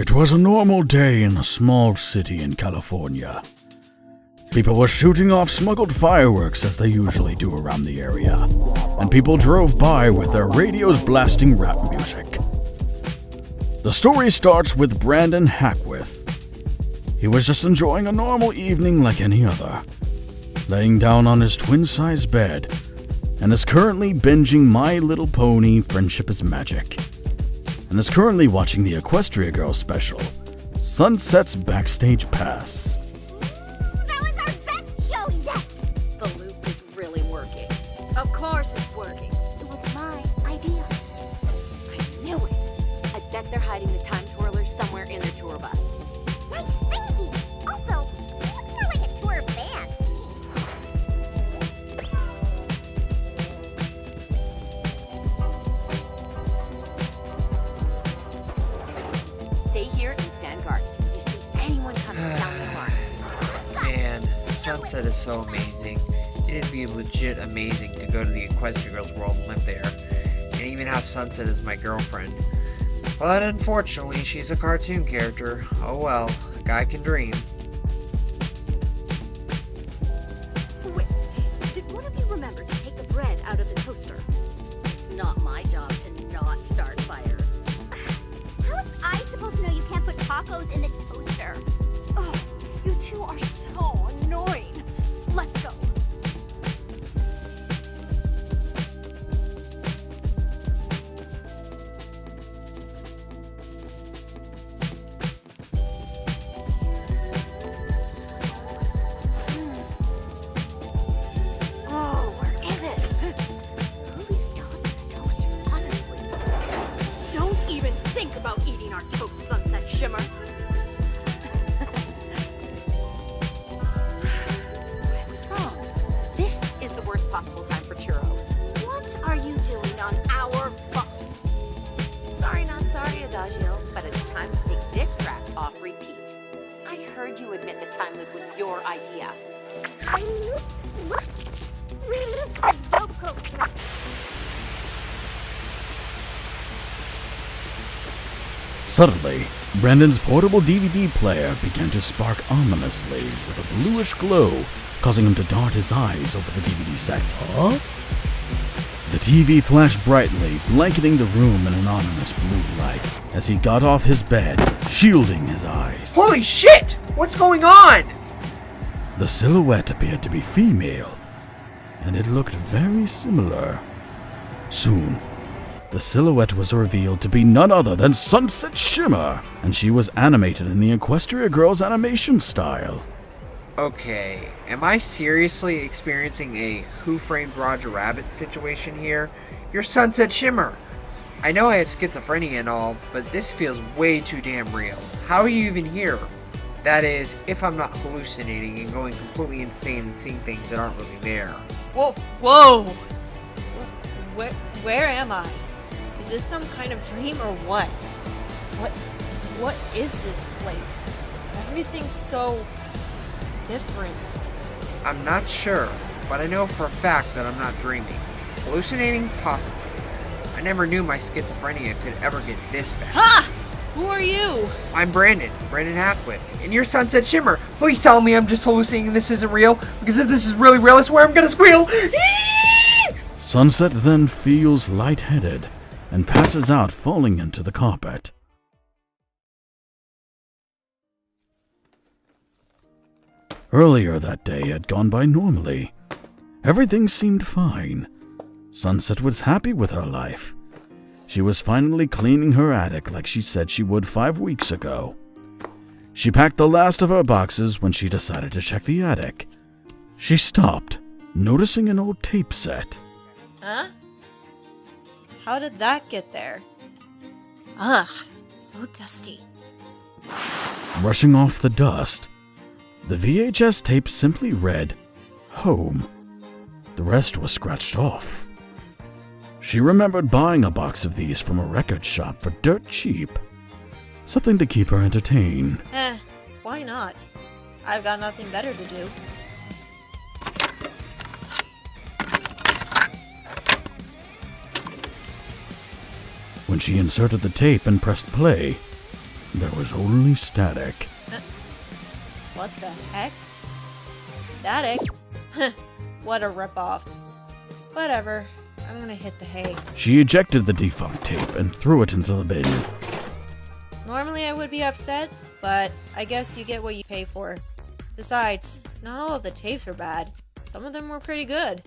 It was a normal day in a small city in California. People were shooting off smuggled fireworks as they usually do around the area, and people drove by with their radios blasting rap music. The story starts with Brandon Hackworth. He was just enjoying a normal evening like any other, laying down on his twin-sized bed, and is currently binging My Little Pony: Friendship is Magic, and is currently watching the Equestria Girls special, Sunset's Backstage Pass. That was our best show yet! The loop is really working. Of course it's working. It was my idea. I knew it. I bet they're hiding the time twirlers somewhere in their tour bus. Nice thinking! Also, it looks more like a tour band. Stay here and stand guard. If you see anyone coming, sound the alarm. Man, Sunset is so amazing. It'd be legit amazing to go to the Equestria Girls world and live there, and even have Sunset as my girlfriend. But unfortunately, she's a cartoon character. Oh well, a guy can dream. Wait, did one of you remember to take the bread out of the toaster? It's not my job to not start fires. How was I supposed to know you can't put tacos in the toaster? Oh, you two are so annoying. Let's go. Oh, where is it? Who leaves toast in the toaster, honestly? Don't even think about eating our toast, Sunset Shimmer. What's wrong? This is the worst possible time for churros. What are you doing on our bus? Sorry, not sorry, Adagio, but it's time to take this track off repeat. I heard you admit the time loop was your idea. Suddenly, Brandon's portable DVD player began to spark ominously with a bluish glow, causing him to dart his eyes over the DVD set. Huh? The TV flashed brightly, blanketing the room in an ominous blue light as he got off his bed, shielding his eyes. Holy shit! What's going on? The silhouette appeared to be female, and it looked very similar. Soon, the silhouette was revealed to be none other than Sunset Shimmer, and she was animated in the Equestria Girls animation style. Okay, am I seriously experiencing a Who Framed Roger Rabbit situation here? You're Sunset Shimmer! I know I have schizophrenia and all, but this feels way too damn real. How are you even here? That is, if I'm not hallucinating and going completely insane and seeing things that aren't really there. Whoa! Where am I? Is this some kind of dream or what? What is this place? Everything's so different. I'm not sure, but I know for a fact that I'm not dreaming. Hallucinating? Possibly. I never knew my schizophrenia could ever get this bad. Ha! Who are you? I'm Brandon Hackworth, and you're Sunset Shimmer. Please tell me I'm just hallucinating and this isn't real, because if this is really real, I swear I'm gonna squeal! Sunset then feels lightheaded and passes out, falling into the carpet. Earlier that day had gone by normally. Everything seemed fine. Sunset was happy with her life. She was finally cleaning her attic like she said she would 5 weeks ago. She packed the last of her boxes when she decided to check the attic. She stopped, noticing an old tape set. Huh? How did that get there? Ugh, so dusty. Brushing off the dust, the VHS tape simply read, "Home." The rest was scratched off. She remembered buying a box of these from a record shop for dirt cheap. Something to keep her entertained. Why not? I've got nothing better to do. When she inserted the tape and pressed play, There was only static. What the heck? Static? What a ripoff. Whatever. I'm gonna hit the hay. She ejected the defunct tape and threw it into the bin. Normally I would be upset, but I guess you get what you pay for. Besides, not all of the tapes were bad. Some of them were pretty good.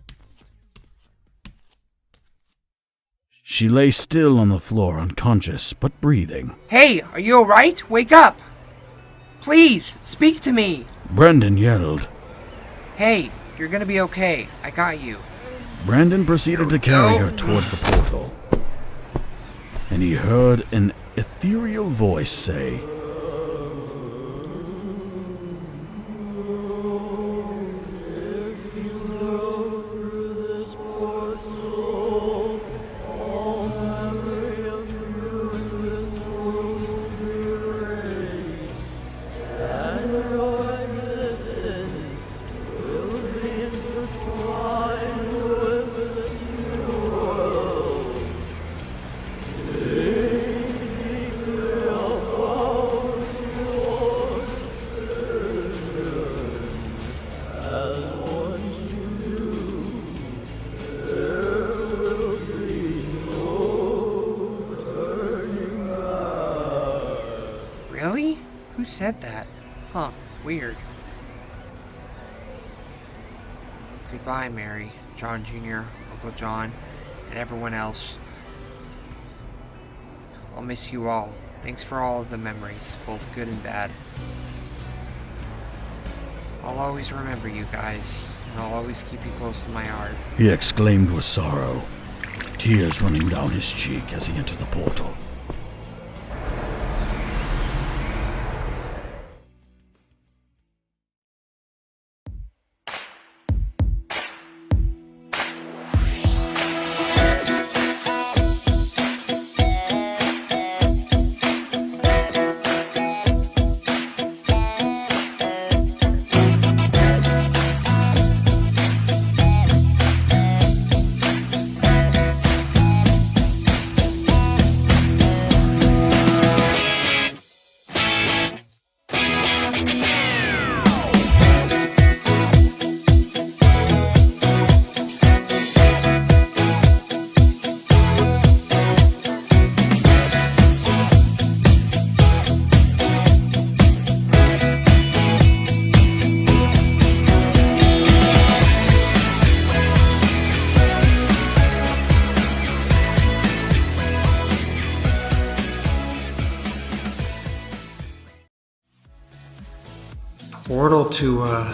She lay still on the floor, unconscious, but breathing. Hey, are you alright? Wake up! Please, speak to me! Brendan yelled. Hey, you're gonna be okay. I got you. Brandon proceeded to carry her towards the portal. And he heard an ethereal voice say, Really? Who said that? Huh, weird. Goodbye, Mary, John Jr., Uncle John, and everyone else. I'll miss you all. Thanks for all of the memories, both good and bad. I'll always remember you guys, and I'll always keep you close to my heart. he exclaimed with sorrow, tears running down his cheek as he entered the portal. Portal to a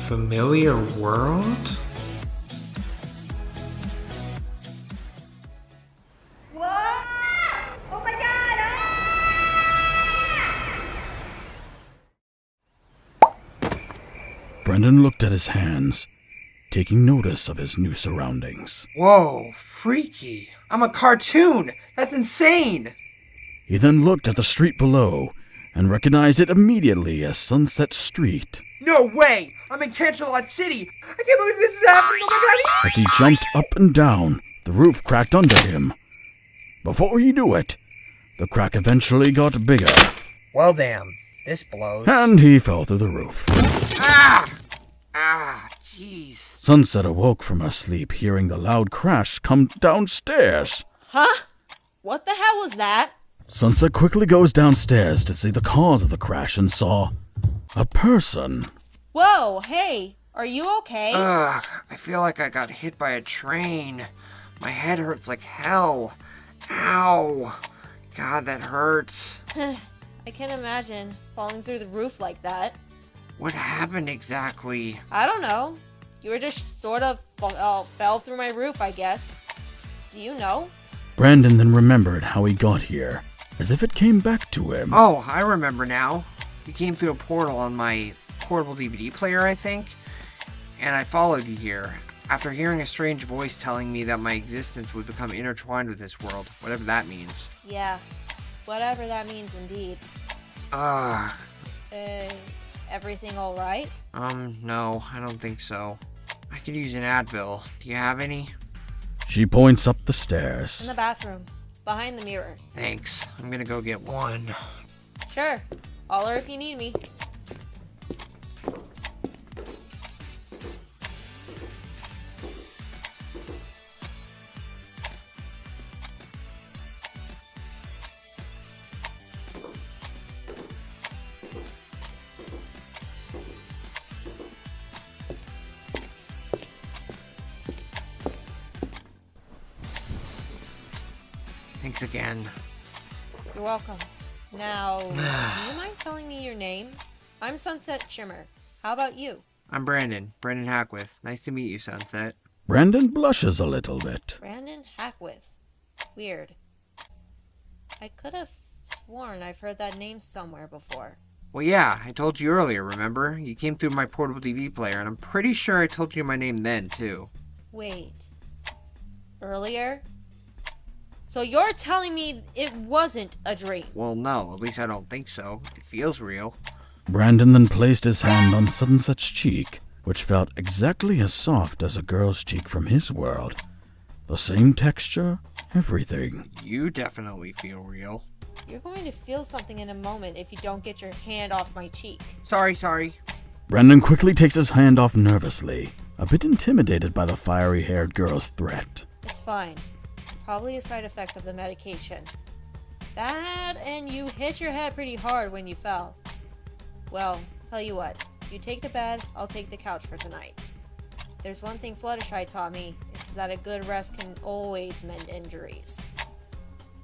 familiar world? Brendan looked at his hands, taking notice of his new surroundings. Whoa, freaky. I'm a cartoon. That's insane. He then looked at the street below and recognized it immediately as Sunset Street. No way! I'm in Canterlot City! I can't believe this is happening! Oh my god! As he jumped up and down, the roof cracked under him. Before he knew it, the crack eventually got bigger, Well, damn. This blows. and he fell through the roof. Ah! Ah, jeez. Sunset awoke from her sleep, hearing the loud crash come downstairs. Huh? What the hell was that? Sunset quickly goes downstairs to see the cause of the crash and saw a person. Whoa, hey, are you okay? Ugh, I feel like I got hit by a train. My head hurts like hell. Ow. God, that hurts. I can't imagine falling through the roof like that. What happened exactly? I don't know. You were just sort of fell through my roof, I guess. Do you know? Brandon then remembered how he got here, as if it came back to him. Oh, I remember now. You came through a portal on my portable DVD player, I think. And I followed you here, after hearing a strange voice telling me that my existence would become intertwined with this world, whatever that means. Yeah, whatever that means indeed. Everything alright? No, I don't think so. I could use an Advil. Do you have any? She points up the In stairs. the bathroom, behind the mirror. Thanks. I'm gonna go get one. Sure. Holler if you need me. Thanks again. You're welcome. Now, do you mind telling me your name? I'm Sunset Shimmer. How about you? I'm Brandon Hackworth. Nice to meet you, Sunset. Brandon blushes a little bit. Brandon Hackworth. Weird. I could have sworn I've heard that name somewhere before. Well, yeah, I told you earlier, remember? You came through my portable TV player, and I'm pretty sure I told you my name then, too. Wait. Earlier? So you're telling me it wasn't a dream? Well, no, at least I don't think so. It feels real. Brandon then placed his hand on Sunset's cheek, which felt exactly as soft as a girl's cheek from his world. The same texture, everything. You definitely feel real. You're going to feel something in a moment if you don't get your hand off my cheek. Sorry. Brandon quickly takes his hand off nervously, a bit intimidated by the fiery-haired girl's threat. It's fine. Probably a side effect of the medication. That and you hit your head pretty hard when you fell. Well, tell you what. You take the bed, I'll take the couch for tonight. There's one thing Fluttershy taught me. It's that a good rest can always mend injuries.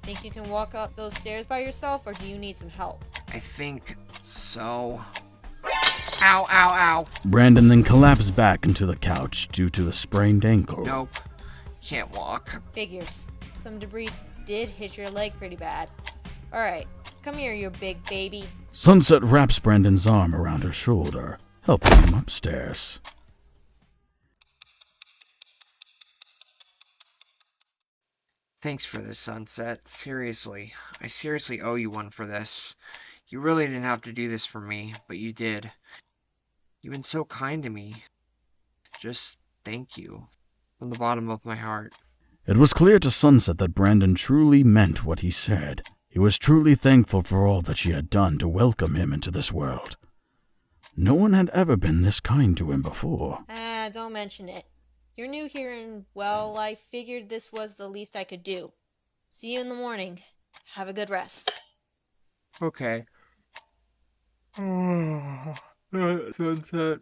Think you can walk up those stairs by yourself, or do you need some help? I think so. Ow. Brandon then collapsed back into the couch due to the sprained ankle. Nope. Can't walk. Figures. Some debris did hit your leg pretty bad. Alright, come here, you big baby. Sunset wraps Brandon's arm around her shoulder, helping him upstairs. Thanks for this, Sunset. Seriously. I seriously owe you one for this. You really didn't have to do this for me, but you did. You've been so kind to me. Just thank you. From the bottom of my heart. It was clear to Sunset that Brandon truly meant what he said. He was truly thankful for all that she had done to welcome him into this world. No one had ever been this kind to him before. Don't mention it. You're new here and, well, I figured this was the least I could do. See you in the morning. Have a good rest. Okay. Sunset.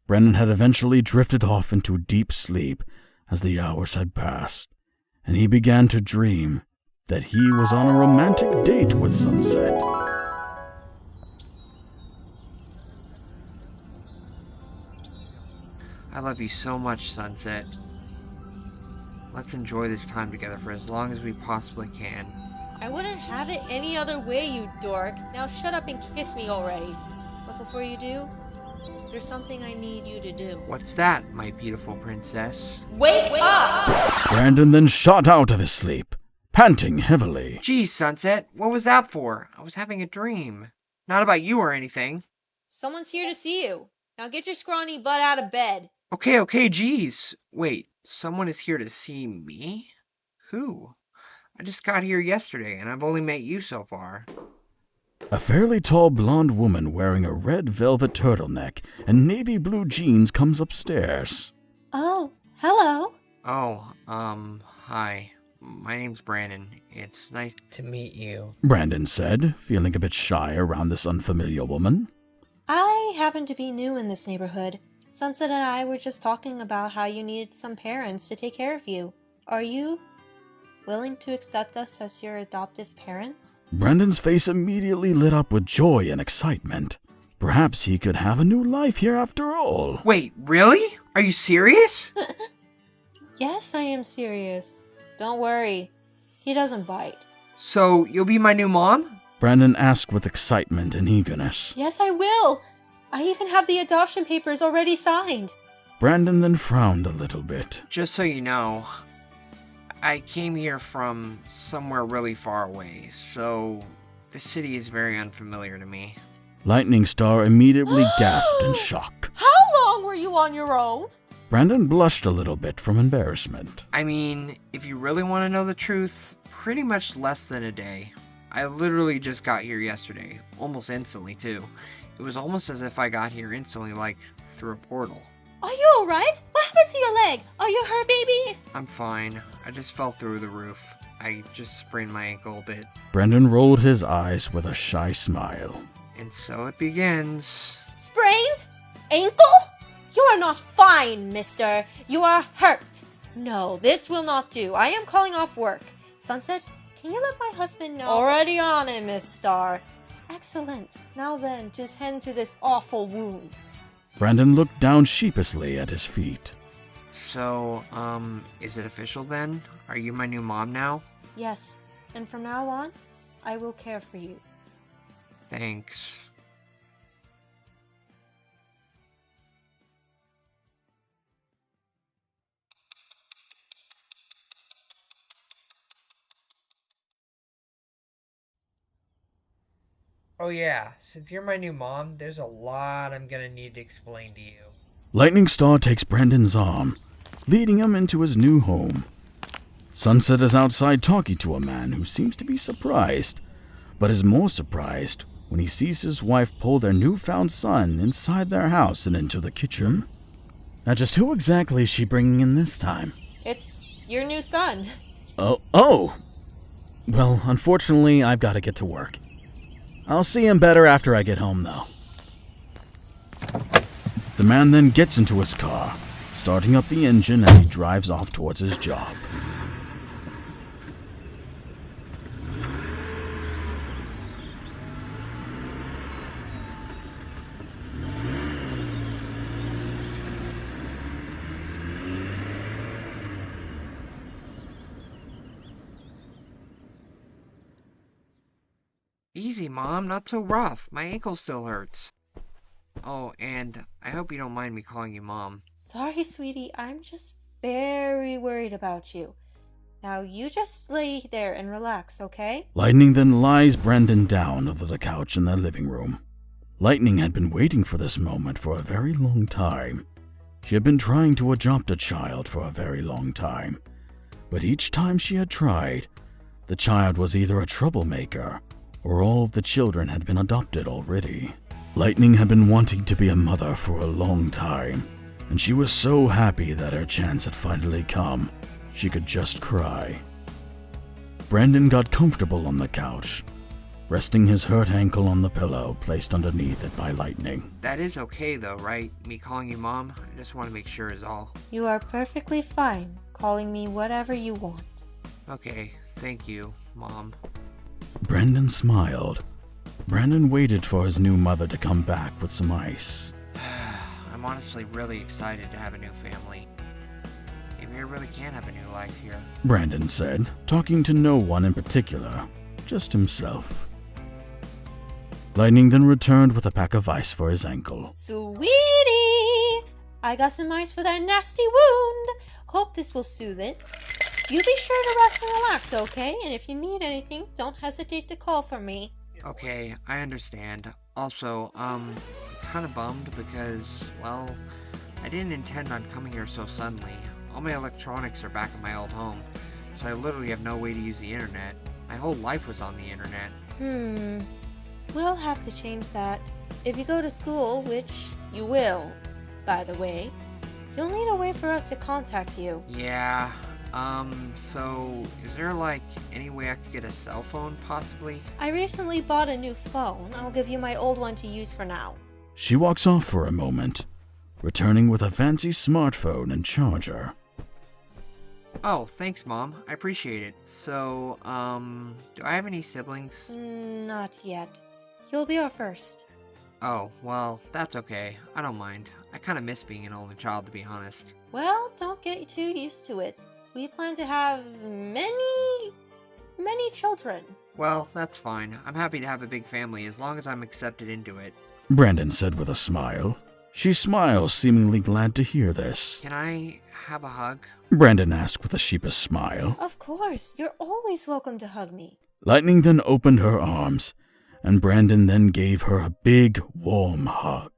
Brandon had eventually drifted off into deep sleep as the hours had passed, and he began to dream that he was on a romantic date with Sunset. I love you so much, Sunset. Let's enjoy this time together for as long as we possibly can. I wouldn't have it any other way, you dork. Now shut up and kiss me already. But before you do, there's something I need you to do. What's that, my beautiful princess? Wake up! Brandon then shot out of his sleep, panting heavily. Geez, Sunset, what was that for? I was having a dream. Not about you or anything. Someone's here to see you. Now get your scrawny butt out of bed. Okay, geez. Wait, someone is here to see me? Who? I just got here yesterday, and I've only met you so far. A fairly tall blonde woman wearing a red velvet turtleneck and navy blue jeans comes upstairs. Oh, hello. Oh, hi. My name's Brandon. It's nice to meet you. Brandon said, feeling a bit shy around this unfamiliar woman. I happen to be new in this neighborhood. Sunset and I were just talking about how you needed some parents to take care of you. Are you willing to accept us as your adoptive parents? Brandon's face immediately lit up with joy and excitement. Perhaps he could have a new life here after all. Wait, really? Are you serious? Yes, I am serious. Don't worry. He doesn't bite. So, you'll be my new mom? Brandon asked with excitement and eagerness. Yes, I will. I even have the adoption papers already signed. Brandon then frowned a little bit. Just so you know, I came here from somewhere really far away, so the city is very unfamiliar to me. Lightning Star immediately gasped in shock. How long were you on your own? Brandon blushed a little bit from embarrassment. I mean, if you really want to know the truth, pretty much less than a day. I literally just got here yesterday, almost instantly too. It was almost as if I got here instantly, like through a portal. Are you alright? What happened to your leg? Are you hurt, baby? I'm fine. I just fell through the roof. I just sprained my ankle a bit. Brendan rolled his eyes with a shy smile. And so it begins. Sprained? Ankle? You are not fine, mister. You are hurt. No, this will not do. I am calling off work. Sunset, can you let my husband know? Already on it, Miss Star. Excellent. Now then, to tend to this awful wound. Brendan looked down sheepishly at his feet. So, is it official then? Are you my new mom now? Yes, and from now on, I will care for you. Thanks. Oh yeah, since you're my new mom, there's a lot I'm gonna need to explain to you. Lightning Star takes Brendan's arm, leading him into his new home. Sunset is outside talking to a man who seems to be surprised, but is more surprised when he sees his wife pull their newfound son inside their house and into the kitchen. Now just who exactly is she bringing in this time? It's your new son. Oh! Well, unfortunately, I've got to get to work. I'll see him better after I get home, though. The man then gets into his car, starting up the engine as he drives off towards his job. Easy, Mom, not so rough. My ankle still hurts. Oh, and I hope you don't mind me calling you Mom. Sorry, sweetie. I'm just very worried about you. Now you just lay there and relax, okay? Lightning then lies Brendan down over the couch in their living room. Lightning had been waiting for this moment for a very long time. She had been trying to adopt a child for a very long time. But each time she had tried, the child was either a troublemaker or all of the children had been adopted already. Lightning had been wanting to be a mother for a long time, and she was so happy that her chance had finally come, she could just cry. Brendan got comfortable on the couch, resting his hurt ankle on the pillow placed underneath it by Lightning. That is okay though, right? Me calling you Mom? I just want to make sure is all. You are perfectly fine calling me whatever you want. Okay, thank you, Mom. Brendan smiled. Brendan waited for his new mother to come back with some ice. I'm honestly really excited to have a new family. Maybe I really can have a new life here. Brendan said, talking to no one in particular, just himself. Lightning then returned with a pack of ice for his ankle. Sweetie! I got some ice for that nasty wound. Hope this will soothe it. You be sure to rest and relax, okay? And if you need anything, don't hesitate to call for me. Okay, I understand. Also, I'm kind of bummed because, well, I didn't intend on coming here so suddenly. All my electronics are back at my old home, so I literally have no way to use the internet. My whole life was on the internet. We'll have to change that. If you go to school, which you will, by the way, you'll need a way for us to contact you. Yeah, so is there like any way I could get a cell phone possibly? I recently bought a new phone. I'll give you my old one to use for now. She walks off for a moment, returning with a fancy smartphone and charger. Oh, thanks, Mom. I appreciate it. So, do I have any siblings? Not yet. You'll be our first. Oh, well, that's okay. I don't mind. I kind of miss being an only child, to be honest. Well, don't get too used to it. We plan to have many children. Well, that's fine. I'm happy to have a big family as long as I'm accepted into it. Brandon said with a smile. She smiles, seemingly glad to hear this. Can I have a hug? Brandon asked with a sheepish smile. Of course. You're always welcome to hug me. Lightning then opened her arms, and Brandon then gave her a big, warm hug.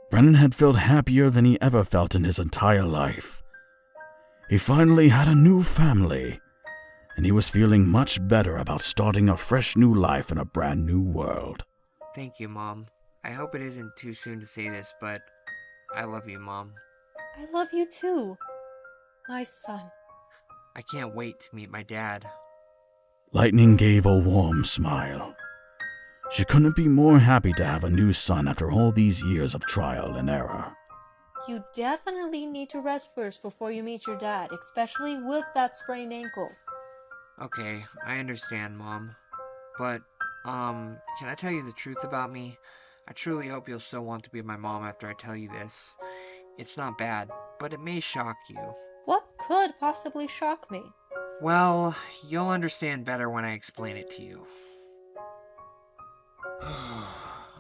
Brandon had felt happier than he ever felt in his entire life. He finally had a new family, and he was feeling much better about starting a fresh new life in a brand new world. Thank you, Mom. I hope it isn't too soon to say this, but I love you, Mom. I love you too, my son. I can't wait to meet my dad. Lightning gave a warm smile. She couldn't be more happy to have a new son after all these years of trial and error. You definitely need to rest first before you meet your dad, especially with that sprained ankle. Okay, I understand, Mom. But, can I tell you the truth about me? I truly hope you'll still want to be my mom after I tell you this. It's not bad, but it may shock you. What could possibly shock me? Well, you'll understand better when I explain it to you.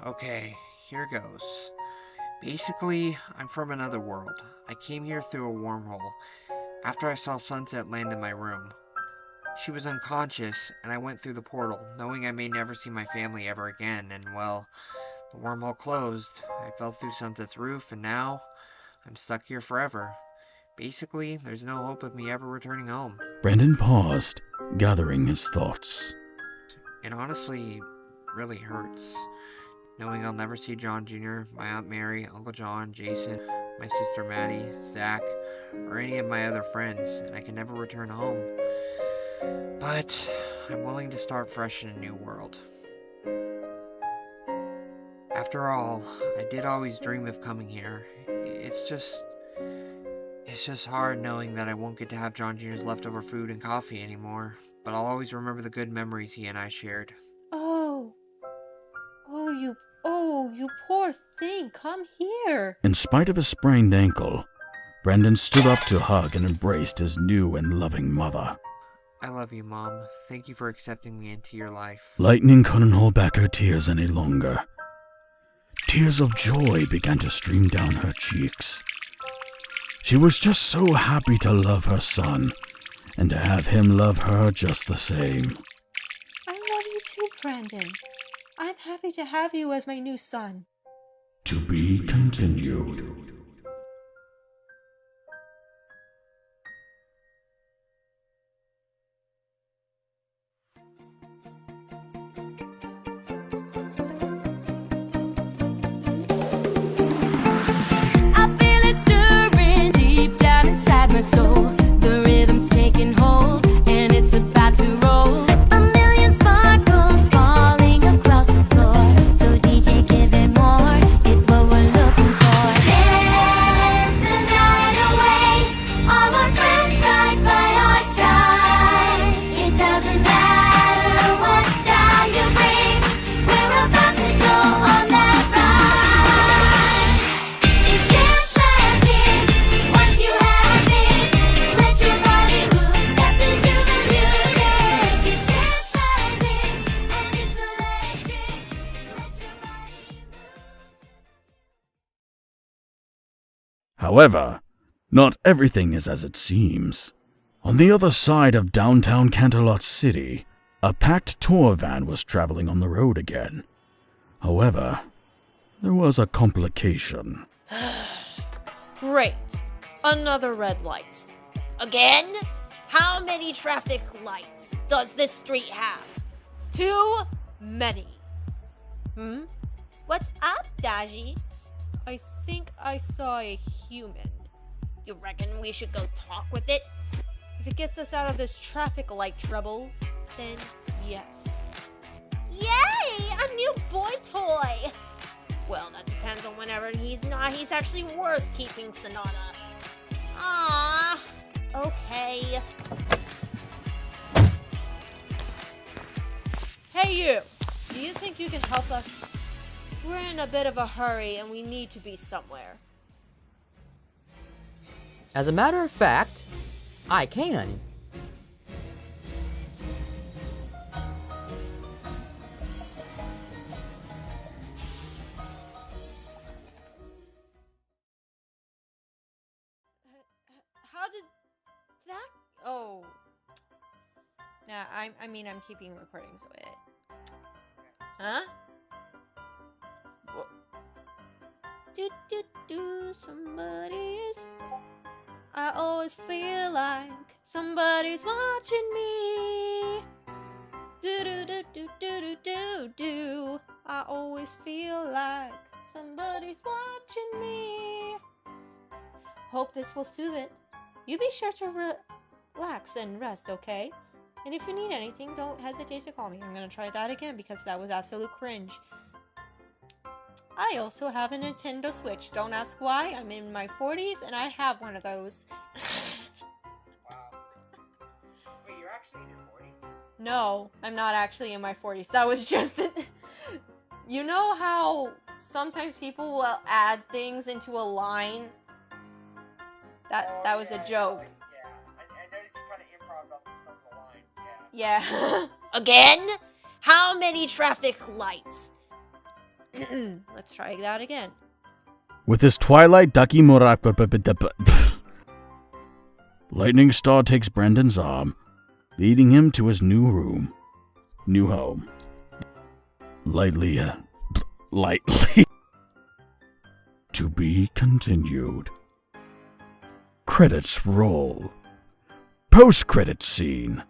Okay, here goes. Basically, I'm from another world. I came here through a wormhole after I saw Sunset land in my room. She was unconscious, and I went through the portal, knowing I may never see my family ever again, and well, the wormhole closed. I fell through Sunset's roof, and now I'm stuck here forever. Basically, there's no hope of me ever returning home. Brandon paused, gathering his thoughts. It honestly really hurts, knowing I'll never see John Jr., my Aunt Mary, Uncle John, Jason, my sister Maddie, Zach, or any of my other friends, and I can never return home. But I'm willing to start fresh in a new world. After all, I did always dream of coming here. It's just hard knowing that I won't get to have John Jr.'s leftover food and coffee anymore, but I'll always remember the good memories he and I shared. Oh, you poor thing, come here. In spite of his sprained ankle, Brandon stood up to hug and embraced his new and loving mother. I love you, Mom. Thank you for accepting me into your life. Lightning couldn't hold back her tears any longer. Tears of joy began to stream down her cheeks. She was just so happy to love her son, and to have him love her just the same. I love you too, Brandon. I'm happy to have you as my new son. To be continued. I feel it stirring deep down inside my soul. The rhythm's taking hold and it's about to roll. A million sparkles falling across the floor. So DJ, give it more. It's what we're looking for. Dance the night away. All our friends right by our side. It doesn't matter what style you bring. We're about to go on that ride. It's dance magic. Once you have it, let your body move. Step into the music. It's dance magic, and it's electric. Let your body move. However, not everything is as it seems. On the other side of downtown Canterlot City, a packed tour van was traveling on the road again. However, there was a complication. Great. Another red light. Again? How many traffic lights does this street have? Too many. What's up, Daji? I think I saw a human. You reckon we should go talk with it? If it gets us out of this traffic light trouble, then yes. Yay! A new boy toy! Well, that depends on whenever he's actually worth keeping, Sonata. Ah, okay. Hey you! Do you think you can help us? We're in a bit of a hurry and we need to be somewhere. As a matter of fact, I can. How did that? Oh. Nah, I'm keeping recording, so it. Huh? Do, somebody is I always feel like somebody's watching me. Do do do do do do do do. I always feel like somebody's watching me. Hope this will soothe it. You be sure to relax and rest, okay? And if you need anything, don't hesitate to call me. I'm gonna try that again because that was absolute cringe. I also have a Nintendo Switch. Don't ask why. I'm in my 40s and I have one of those. Wow. Wait, you're actually in your 40s? No, I'm not actually in my 40s. That was just it. You know how sometimes people will add things into a line? That was a joke. Like, yeah. I noticed you kind of improv on some of the lines, yeah. Yeah. Again? How many traffic lights? Let's try that again. With his Twilight Ducky Lightning Star takes Brandon's arm, leading him to his new home. Lightly. To be continued. Credits roll. Post-credit scene.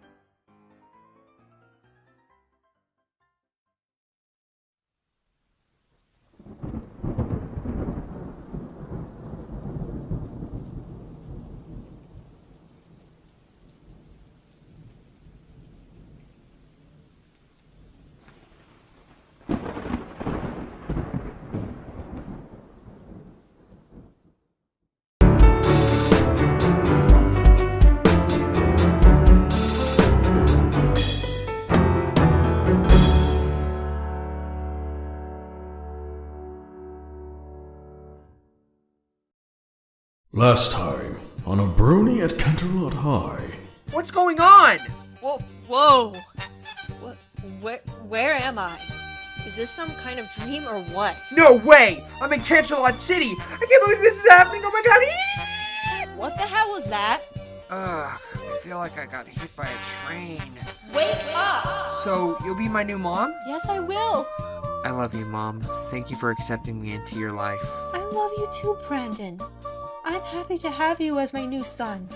Last time, on a Brony at Canterlot High. What's going on? Whoa. Where am I? Is this some kind of dream or what? No way! I'm in Canterlot City! I can't believe this is happening! Oh my god! What the hell was that? Ugh, I feel like I got hit by a train. Wake up! So, you'll be my new mom? Yes, I will. I love you, Mom. Thank you for accepting me into your life. I love you too, Brandon. I'm happy to have you as my new son.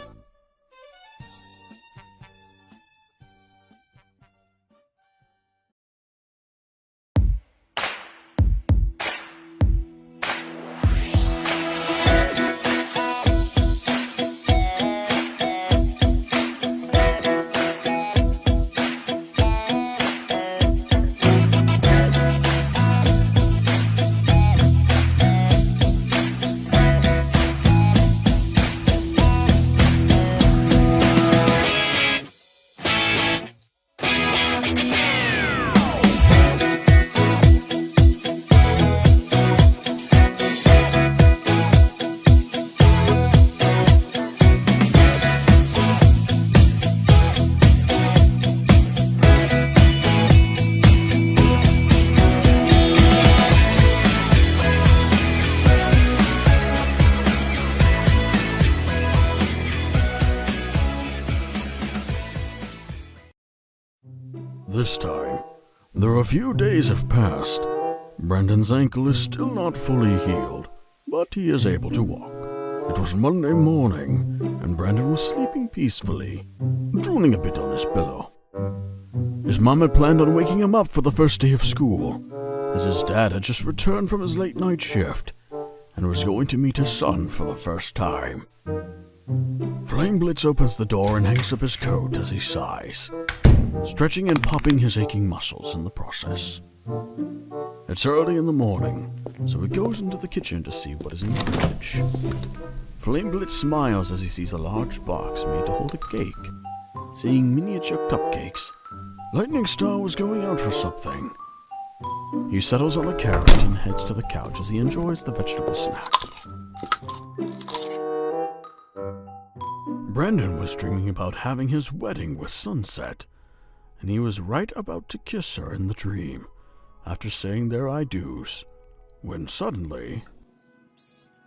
This time, though a few days have passed, Brandon's ankle is still not fully healed, but he is able to walk. It was Monday morning, and Brandon was sleeping peacefully, drooling a bit on his pillow. His mom had planned on waking him up for the first day of school, as his dad had just returned from his late night shift, and was going to meet his son for the first time. Flame Blitz opens the door and hangs up his coat as he sighs, stretching and popping his aching muscles in the process. It's early in the morning, so he goes into the kitchen to see what is in the fridge. Flame Blitz smiles as he sees a large box made to hold a cake. Seeing miniature cupcakes, Lightning Star was going out for something. He settles on a carrot and heads to the couch as he enjoys the vegetable snack. Brandon was dreaming about having his wedding with Sunset, and he was right about to kiss her in the dream, after saying their I do's, when suddenly... Psst.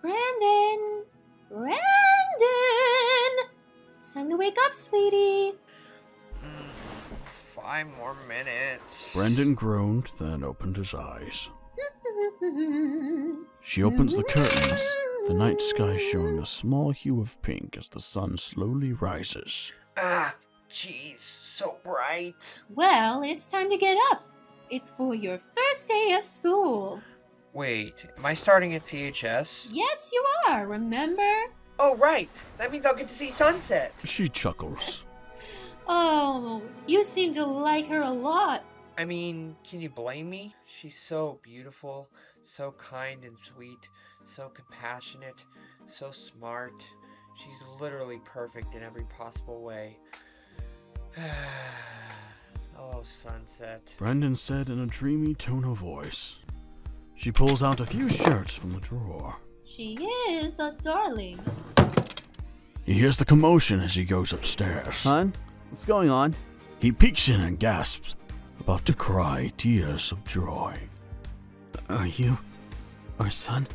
Brandon! Brandon! It's time to wake up, sweetie. 5 more minutes. Brandon groaned, then opened his eyes. She opens the curtains the night sky showing a small hue of pink as the sun slowly rises. Ah, jeez, so bright. Well, it's time to get up. It's for your first day of school. Wait, am I starting at CHS? Yes, you are, remember? Oh, right. That means I'll get to see sunset. She chuckles. Oh, you seem to like her a lot. I mean, can you blame me? She's so beautiful, so kind and sweet, so compassionate, so smart. She's literally perfect in every possible way. Oh, sunset. Brendan said in a dreamy tone of voice. She pulls out a few shirts from the drawer. She is a darling. He hears the commotion as he goes upstairs. Son, what's going on? He peeks in and gasps, about to cry tears of joy. Are you our son?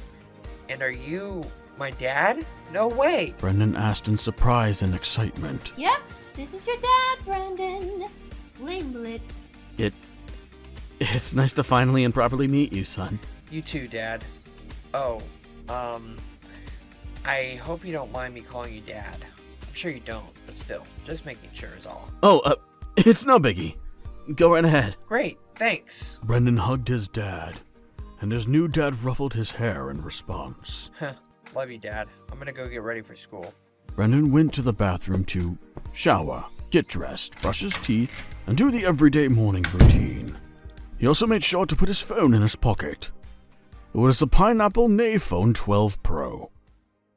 And are you my dad? No way. Brendan asked in surprise and excitement. Yep, this is your dad, Brandon. Flame Blitz. It's nice to finally and properly meet you, son. You too, Dad. Oh, I hope you don't mind me calling you Dad. I'm sure you don't, but still, just making sure is all. Oh, it's no biggie. Go right ahead. Great, thanks. Brendan hugged his dad, and his new dad ruffled his hair in response. Love you, Dad. I'm gonna go get ready for school. Brendan went to the bathroom to shower, get dressed, brush his teeth, and do the everyday morning routine. He also made sure to put his phone in his pocket. It was a Pineapple Nay Phone 12 Pro.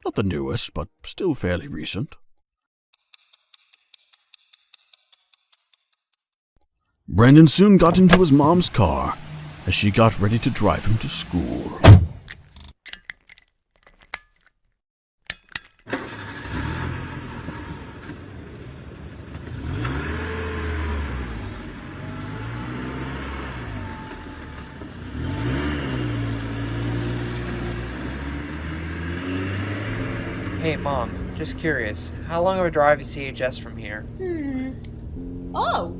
Not the newest, but still fairly recent. Brendan soon got into his mom's car as she got ready to drive him to school. Hey, Mom, just curious. How long of a drive is CHS from here? Oh,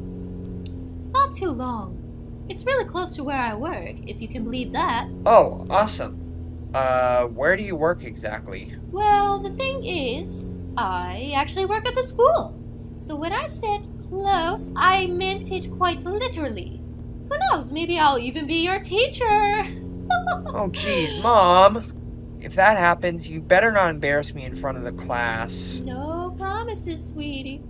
not too long. It's really close to where I work, if you can believe that. Oh, awesome. Where do you work exactly? Well, the thing is, I actually work at the school. So when I said close, I meant it quite literally. Who knows, maybe I'll even be your teacher. Oh, geez, Mom. If that happens, you better not embarrass me in front of the class. No promises, sweetie.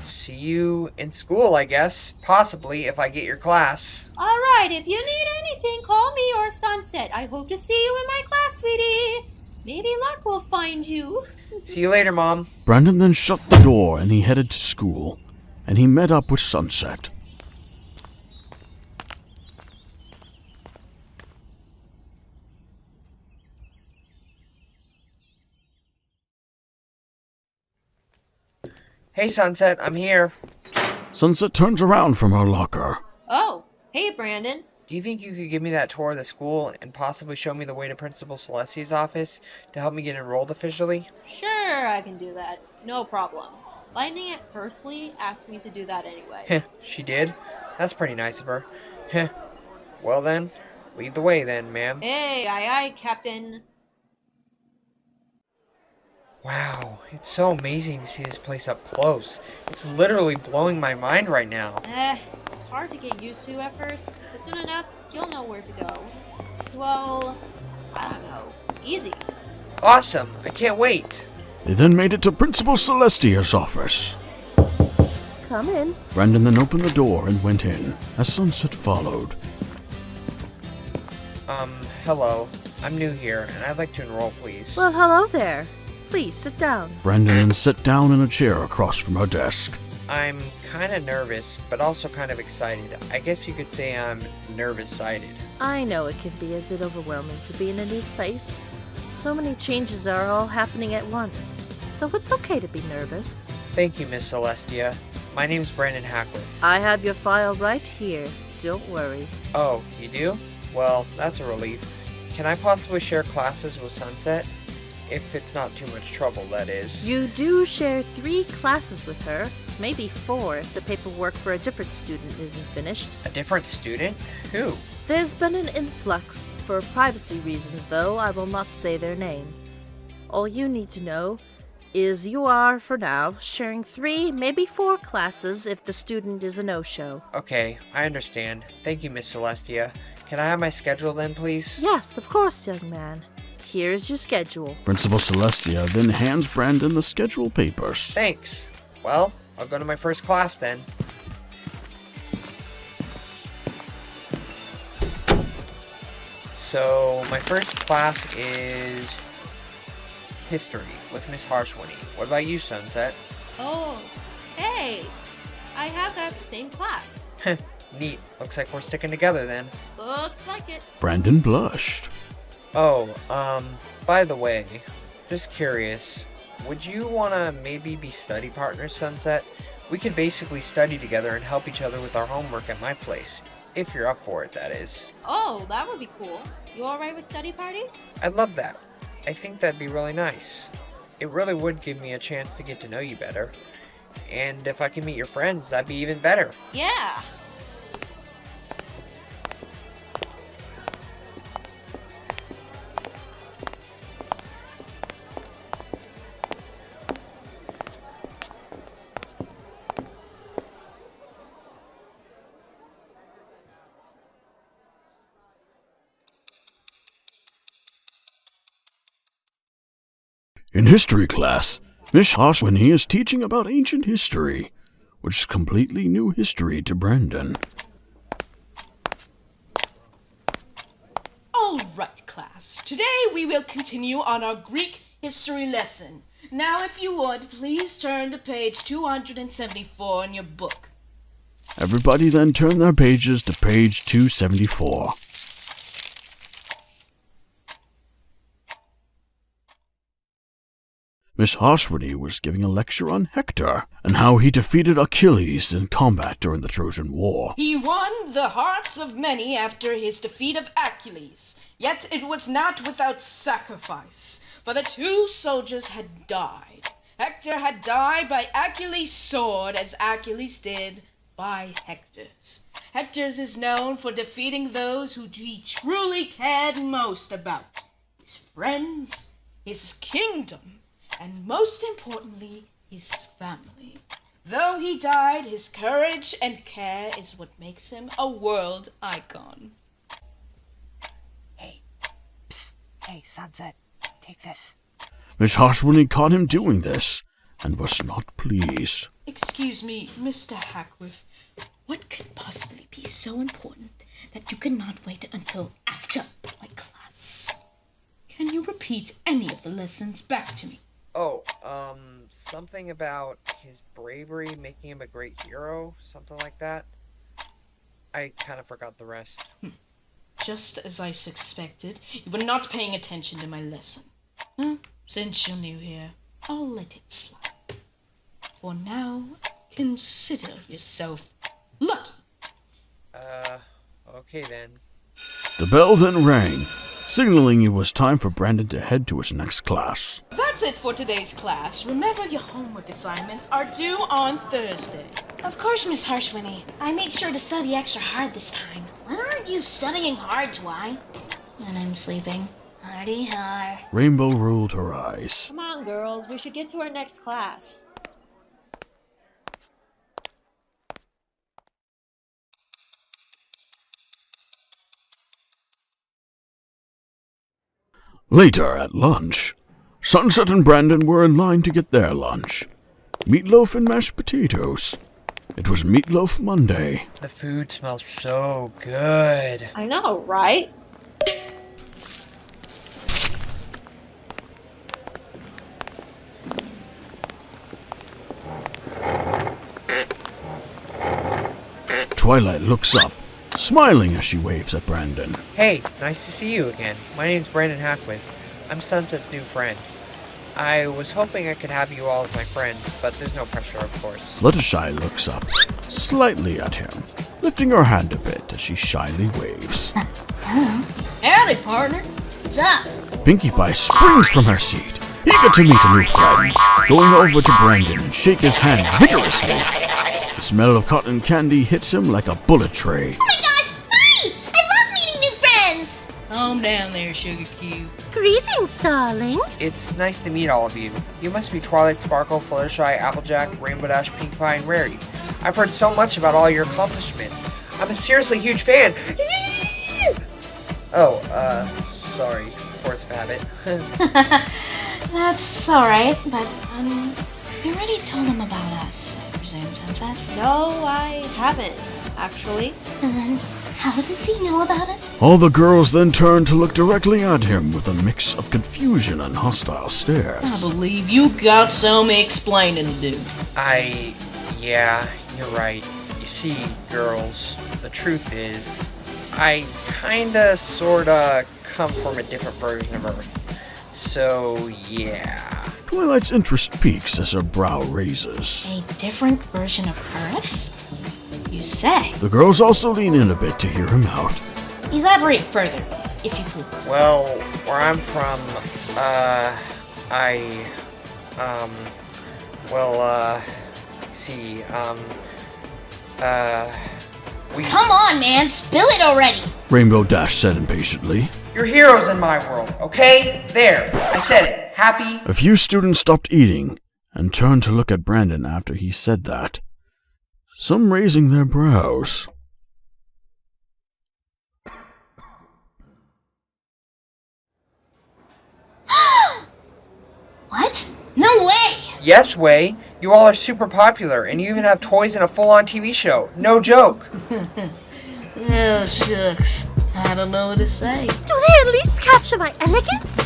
See you in school, I guess. Possibly, if I get your class. Alright, if you need anything, call me or Sunset. I hope to see you in my class, sweetie. Maybe luck will find you. See you later, Mom. Brandon then shut the door and he headed to school, and he met up with Sunset. Hey, Sunset, I'm here. Sunset turns around from her locker. Oh, hey, Brandon. Do you think you could give me that tour of the school and possibly show me the way to Principal Celestia's office to help me get enrolled officially? Sure, I can do that. No problem. Lightning at Pursley asked me to do that anyway. She did? That's pretty nice of her. Well then, lead the way then, ma'am. Hey, aye, Captain. Wow, it's so amazing to see this place up close. It's literally blowing my mind right now. It's hard to get used to at first, but soon enough, you'll know where to go. It's, well, I don't know, easy. Awesome, I can't wait. They then made it to Principal Celestia's office. Come in. Brandon then opened the door and went in, as Sunset followed. Hello. I'm new here, and I'd like to enroll, please. Well, hello there. Please sit down. Brandon then sat down in a chair across from her desk. I'm kind of nervous, but also kind of excited. I guess you could say I'm nervous-sided. I know it can be a bit overwhelming to be in a new place. So many changes are all happening at once. So it's okay to be nervous. Thank you, Miss Celestia. My name's Brandon Hackworth. I have your file right here. Don't worry. Oh, you do? Well, that's a relief. Can I possibly share classes with Sunset? If it's not too much trouble, that is. You do share 3 classes with her, maybe 4 if the paperwork for a different student isn't finished. A different student? Who? There's been an influx. For privacy reasons, though, I will not say their name. All you need to know is you are, for now, sharing 3, maybe 4 classes if the student is a no-show. Okay, I understand. Thank you, Miss Celestia. Can I have my schedule then, please? Yes, of course, young man. Here's your schedule. Principal Celestia then hands Brandon the schedule papers. Thanks. Well, I'll go to my first class then. So, my first class is history with Miss Harshwinny. What about you, Sunset? Oh, hey! I have that same class. Neat. Looks like we're sticking together then. Looks like it. Brandon blushed. Oh, by the way, just curious, would you want to maybe be study partners, Sunset? We could basically study together and help each other with our homework at my place. If you're up for it, that is. Oh, that would be cool. You alright with study parties? I'd love that. I think that'd be really nice. It really would give me a chance to get to know you better. And if I can meet your friends, that'd be even better. Yeah! In history class, Miss Harshwinny is teaching about ancient history, which is completely new history to Brandon. All right, class. Today we will continue on our Greek history lesson. Now, if you would, please turn to page 274 in your book. Everybody then turned their pages to page 274. Miss Harshwinny was giving a lecture on Hector and how he defeated Achilles in combat during the Trojan War. He won the hearts of many after his defeat of Achilles, yet it was not without sacrifice, for the 2 soldiers had died. Hector had died by Achilles' sword as Achilles did by Hector's. Hector's is known for defeating those who he truly cared most about: his friends, his kingdom, and most importantly, his family. Though he died, his courage and care is what makes him a world icon. Hey, psst. Hey, Sunset, take this. Miss Harshwinny caught him doing this and was not pleased. Excuse me, Mr. Hackworth. What could possibly be so important that you cannot wait until after my class? Can you repeat any of the lessons back to me? Oh, something about his bravery making him a great hero, something like that. I kind of forgot the rest. Just as I suspected, you were not paying attention to my lesson. Since you're new here, I'll let it slide. For now, consider yourself lucky. Okay then. The bell then rang, signaling it was time for Brandon to head to his next class. That's it for today's class. Remember, your homework assignments are due on Thursday. Of course, Miss Harshwinny. I made sure to study extra hard this time. When aren't you studying hard, Twy? When I'm sleeping. Hardy har. Rainbow rolled her eyes. Come on, girls. We should get to our next class. Later at lunch, Sunset and Brandon were in line to get their lunch. Meatloaf and mashed potatoes. It was Meatloaf Monday. The food smells so good. I know, right? Twilight looks up, smiling as she waves at Brandon. Hey, nice to see you again. My name's Brandon Hackworth. I'm Sunset's new friend. I was hoping I could have you all as my friends, but there's no pressure, of course. Fluttershy looks up, slightly at him, lifting her hand a bit as she shyly waves. Howdy, partner. What's up? Pinkie Pie springs from her seat, eager to meet a new friend, going over to Brandon and shake his hand vigorously. The smell of cotton candy hits him like a bullet tray. Oh my gosh, hi! I love meeting new friends! Calm down there, Sugar Cube. Greetings, darling. It's nice to meet all of you. You must be Twilight Sparkle, Fluttershy, Applejack, Rainbow Dash, Pinkie Pie, and Rarity. I've heard so much about all your accomplishments. I'm a seriously huge fan. Oh, sorry. Force of habit. That's alright, but, you already told him about us, I presume, Sunset? No, I haven't, actually. And then, how does he know about us? All the girls then turn to look directly at him with a mix of confusion and hostile stares. I believe you got some explaining to do. Yeah, you're right. You see, girls, the truth is, I kinda, sorta come from a different version of Earth. So, yeah. Twilight's interest peaks as her brow raises. A different version of Earth? You say? The girls also lean in a bit to hear him out. Elaborate further, if you please. Well, where I'm from, we... Come on, man, spill it already! Rainbow Dash said impatiently. You're heroes in my world, okay? There, I said it. Happy? A few students stopped eating and turned to look at Brandon after he said that, some raising their brows. What? No way! Yes, Way. You all are super popular, and you even have toys and a full-on TV show. No joke. Oh, shucks. I don't know what to say. Do they at least capture my elegance?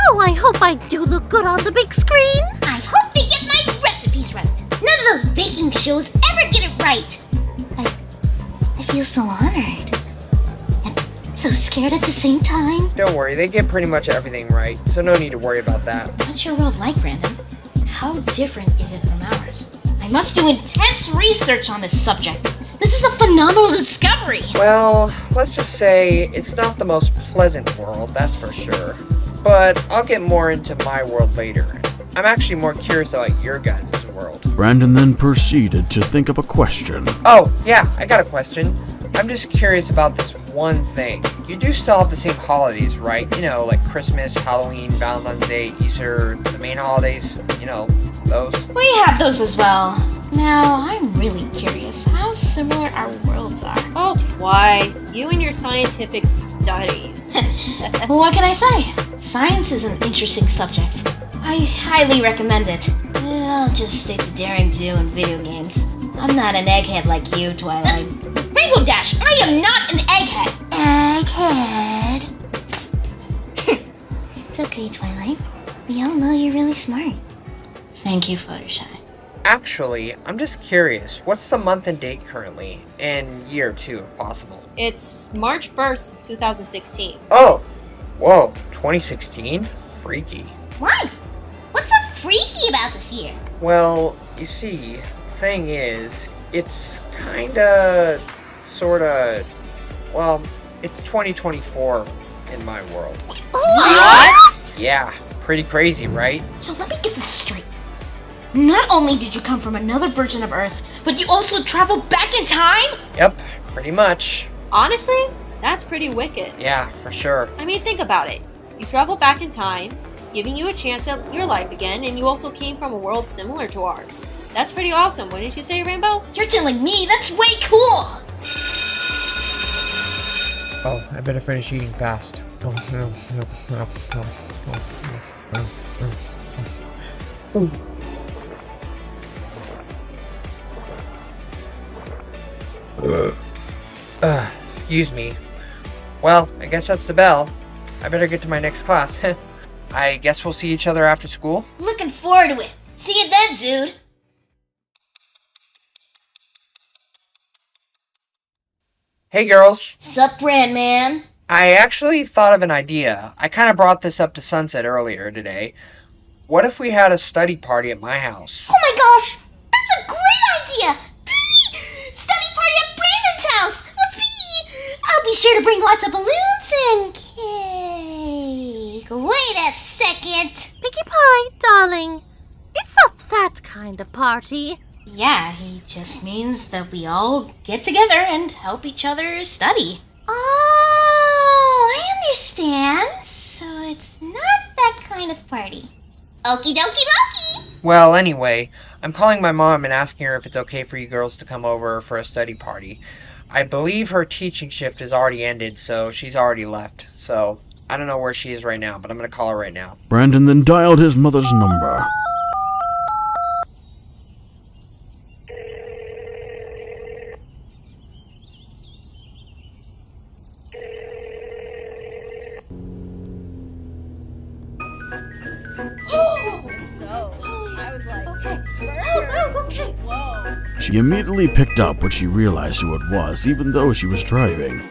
Oh, I hope I do look good on the big screen. I hope they get my recipes right. None of those baking shows ever get it right. I feel so honored. And so scared at the same time. Don't worry, they get pretty much everything right, so no need to worry about that. What's your world like, Brandon? How different is it from ours? I must do intense research on this subject. This is a phenomenal discovery. Well, let's just say it's not the most pleasant world, that's for sure. But I'll get more into my world later. I'm actually more curious about your guys' world. Brandon then proceeded to think of a question. Oh, yeah, I got a question. I'm just curious about this one thing. You do still have the same holidays, right? You know, like Christmas, Halloween, Valentine's Day, Easter, the main holidays, you know, those. We have those as well. Now, I'm really curious how similar our worlds are. Oh, Twi, you and your scientific studies. What can I say? Science is an interesting subject. I highly recommend it. I'll just stick to daring do and video games. I'm not an egghead like you, Twilight. Rainbow Dash, I am not an egghead. Egghead. It's okay, Twilight. We all know you're really smart. Thank you, Fluttershy. Actually, I'm just curious, what's the month and date currently? And year too, if possible. It's March 1st, 2016. Oh! Whoa, 2016? Freaky. Why? What's so freaky about this year? Well, you see, thing is, it's kinda, sorta, well, it's 2024 in my world. What? Yeah, pretty crazy, right? So let me get this straight. Not only did you come from another version of Earth, but you also traveled back in time? Yep, pretty much. Honestly, that's pretty wicked. Yeah, for sure. I mean, think about it. You travel back in time, giving you a chance at your life again, and you also came from a world similar to ours. That's pretty awesome, wouldn't you say, Rainbow? You're telling me that's way cool! Oh, I better finish eating fast. Excuse me. Well, I guess that's the bell. I better get to my next class. I guess we'll see each other after school. Looking forward to it. See you then, dude. Hey, girls. Sup, Brand Man? I actually thought of an idea. I kind of brought this up to Sunset earlier today. What if we had a study party at my house? Oh my gosh! That's a great idea! Study party at Brandon's house! Whoopee! I'll be sure to bring lots of balloons and Wait a second! Pinkie Pie, darling, it's not that kind of party. Yeah, he just means that we all get together and help each other study. Oh, I understand. So it's not that kind of party. Okie dokie dokie! Well, anyway, I'm calling my mom and asking her if it's okay for you girls to come over for a study party. I believe her teaching shift has already ended, so she's already left. So, I don't know where she is right now, but I'm gonna call her right now. Brandon then dialed his mother's number. Okay. She immediately picked up when she realized who it was, even though she was driving,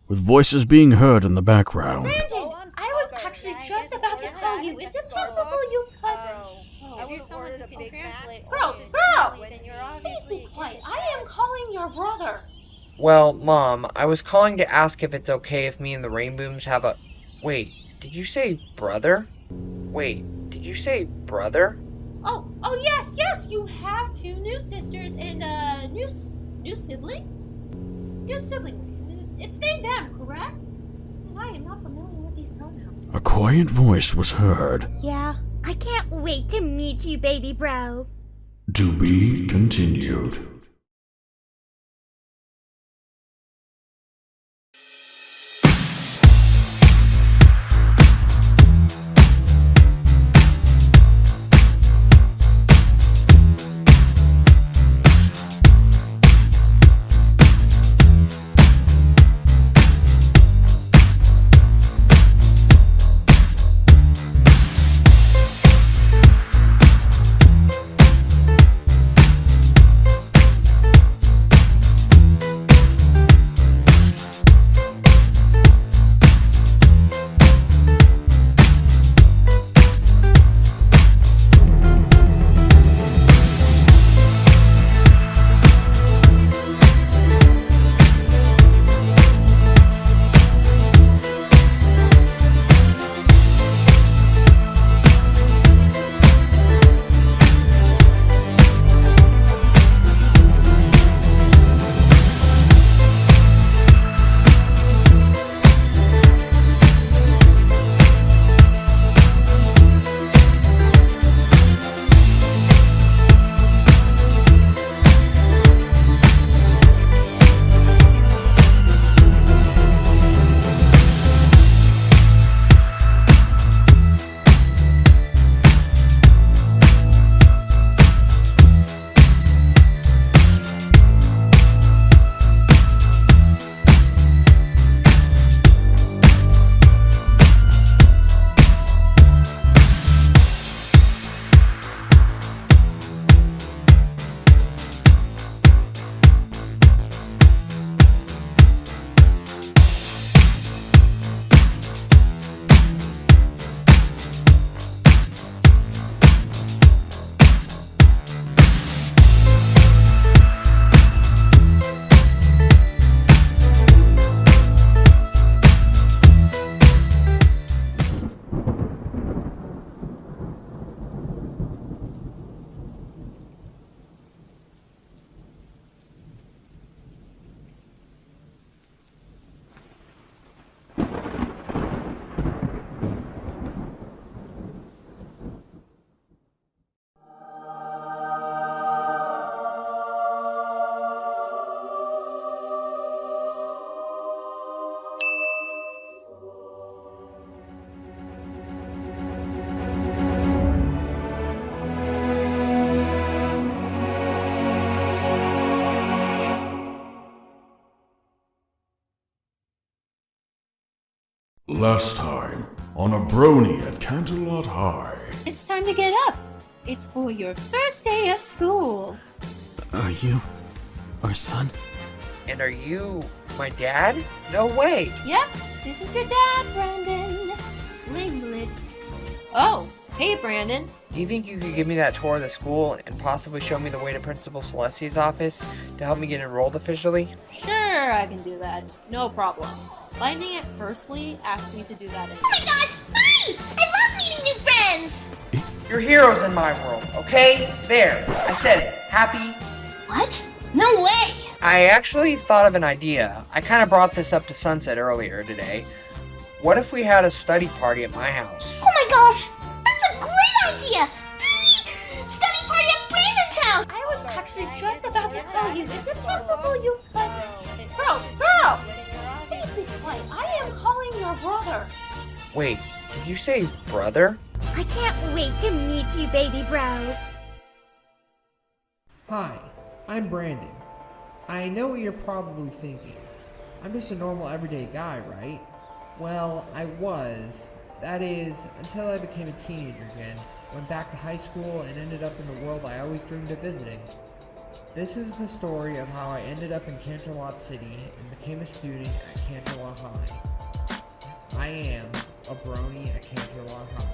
with voices being heard in the background. Brandon, I was actually just about to call you. Is it possible you could... Have you someone who can translate? Girls! Please be quiet. I am calling your brother. Well, Mom, I was calling to ask if it's okay if me and the Rainbooms have a... Wait, did you say brother? Oh, yes, you have two new sisters and new sibling? New sibling. It's named them, correct? And I am not familiar with these pronouns. A quiet voice was heard. Yeah. I can't wait to meet you, baby bro. To be continued. Last time on a Brony at Canterlot High. It's time to get up. It's for your first day of school. Are you our son? And are you my dad? No way! Yep, this is your dad, Brandon. Flamelets. Oh, hey, Brandon. Do you think you could give me that tour of the school and possibly show me the way to Principal Celestia's office to help me get enrolled officially? Sure, I can do that. No problem. Lightning personally asked me to do that. Oh my gosh, hi! I love meeting new friends! You're heroes in my world, okay? There, I said it. Happy? What? No way! I actually thought of an idea. I kind of brought this up to Sunset earlier today. What if we had a study party at my house? Oh my gosh, that's a great idea! Study party at Brandon's house! I was actually just about to tell you, is it possible you... Bro! Please be quiet. I am calling your brother. Wait, did you say brother? I can't wait to meet you, baby bro. Hi, I'm Brandon. I know what you're probably thinking. I'm just a normal everyday guy, right? Well, I was. That is, until I became a teenager again, went back to high school, and ended up in the world I always dreamed of visiting. This is the story of how I ended up in Canterlot City and became a student at Canterlot High. I am a Brony at Canterlot High.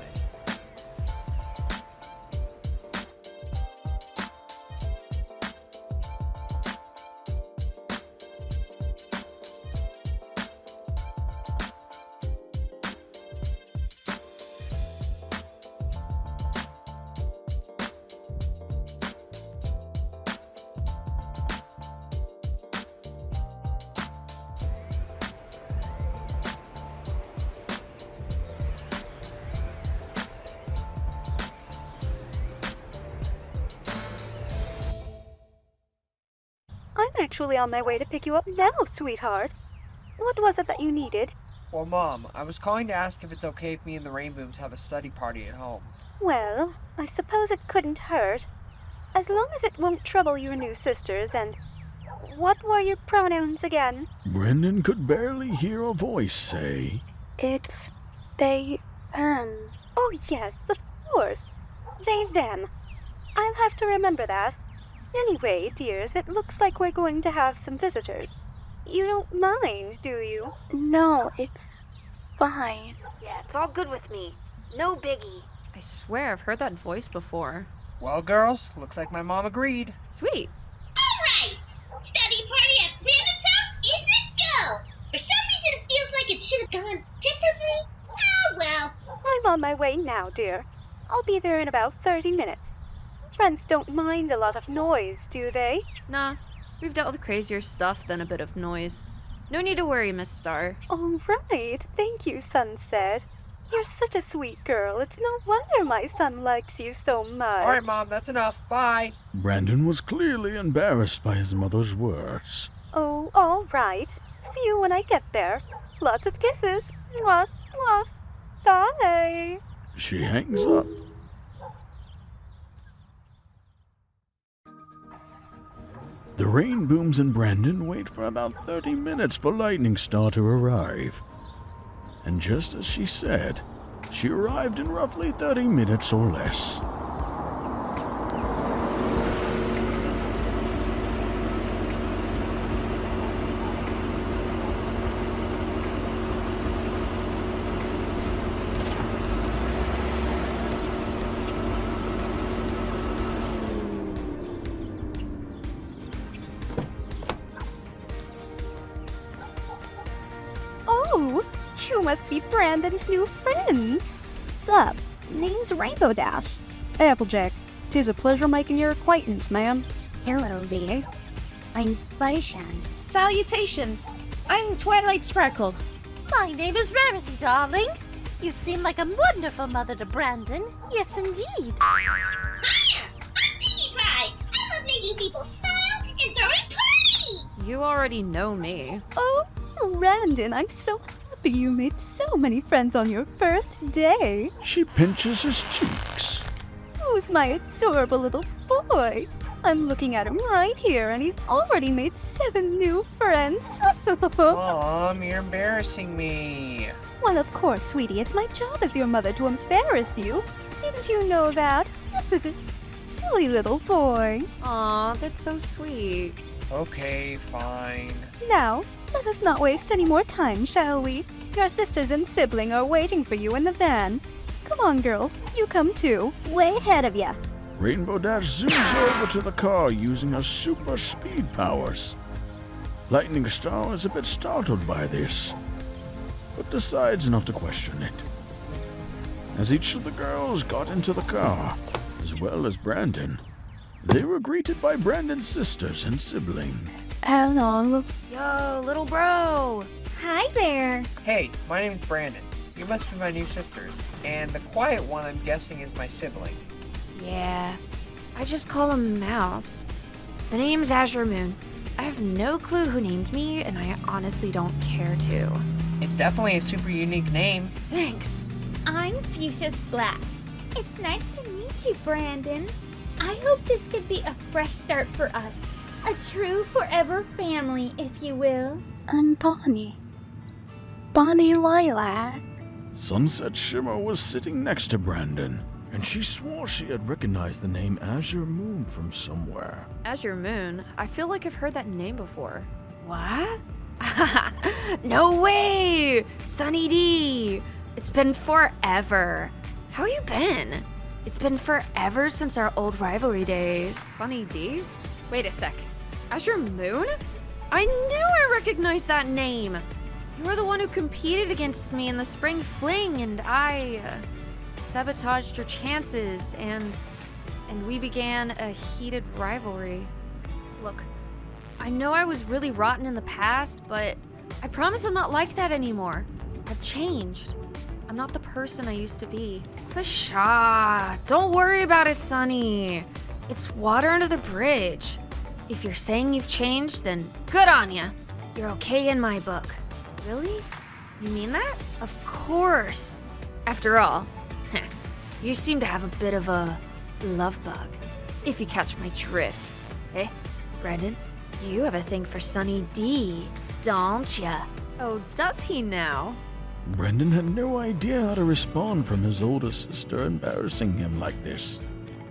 I'm actually on my way to pick you up now, sweetheart. What was it that you needed? Well, Mom, I was calling to ask if it's okay if me and the Rainbooms have a study party at home. Well, I suppose it couldn't hurt. As long as it won't trouble your new sisters, and... What were your pronouns again? Brendan could barely hear a voice say, It's... they... Oh yes, of course. They, them. I'll have to remember that. Anyway, dears, it looks like we're going to have some visitors. You don't mind, do you? No, it's fine. Yeah, it's all good with me. No biggie. I swear I've heard that voice before. Well, girls, looks like my mom agreed. Sweet. Alright! Study party at Brandon's house is a go! For some reason it feels like it should have gone differently. Oh well. I'm on my way now, dear. I'll be there in about 30 minutes. Friends don't mind a lot of noise, do they? Nah, we've dealt with crazier stuff than a bit of noise. No need to worry, Miss Star. All right. Thank you, Sunset. You're such a sweet girl. It's no wonder my son likes you so much. Alright, Mom, that's enough. Bye. Brandon was clearly embarrassed by his mother's words. Oh, all right. See you when I get there. Lots of kisses. Mwah, mwah. Bye. She hangs up. The Rainbooms and Brandon wait for about 30 minutes for Lightning Star to arrive. And just as she said, she arrived in roughly 30 minutes or less. Oh, you must be Brandon's new friends. Sup? Name's Rainbow Dash. Applejack, 'tis a pleasure making your acquaintance, ma'am. Hello there. I'm Fluttershy. Salutations. I'm Twilight Sparkle. My name is Rarity, darling. You seem like a wonderful mother to Brandon. Yes, indeed. Hiya! I'm Pinkie Pie. I love making people smile and throwing parties. You already know me. Oh, Brandon, I'm so happy you made so many friends on your first day. She pinches his cheeks. Who's my adorable little boy? I'm looking at him right here, and he's already made 7 new friends. Mom, you're embarrassing me. Well, of course, sweetie. It's my job as your mother to embarrass you. Didn't you know that? Silly little boy. Aw, that's so sweet. Okay, fine. Now, let us not waste any more time, shall we? Your sisters and sibling are waiting for you in the van. Come on, girls. You come too. Way ahead of ya. Rainbow Dash zooms over to the car using her super speed powers. Lightning Star is a bit startled by this, but decides not to question it. As each of the girls got into the car, as well as Brandon, they were greeted by Brandon's sisters and sibling. Hello. Yo, little bro. Hi there. Hey, my name's Brandon. You must be my new sisters. And the quiet one, I'm guessing, is my sibling. Yeah, I just call him Mouse. The name's Azure Moon. I have no clue who named me, and I honestly don't care to. It's definitely a super unique name. Thanks. I'm Fuchsia Splash. It's nice to meet you, Brandon. I hope this could be a fresh start for us. A true forever family, if you will. I'm Bonnie. Bonnie Lilac. Sunset Shimmer was sitting next to Brandon, and she swore she had recognized the name Azure Moon from somewhere. Azure Moon? I feel like I've heard that name before. What? No way! Sunny D! It's been forever. How you been? It's been forever since our old rivalry days. Sunny D? Wait a sec. Azure Moon? I knew I recognized that name. You were the one who competed against me in the spring fling, and I sabotaged your chances, and we began a heated rivalry. Look, I know I was really rotten in the past, but I promise I'm not like that anymore. I've changed. I'm not the person I used to be. Pshaw, don't worry about it, Sunny. It's water under the bridge. If you're saying you've changed, then good on ya. You're okay in my book. Really? You mean that? Of course. After all, you seem to have a bit of a love bug, if you catch my drift. Eh, Brandon? You have a thing for Sunny D, don't ya? Oh, does he now? Brandon had no idea how to respond from his older sister embarrassing him like this,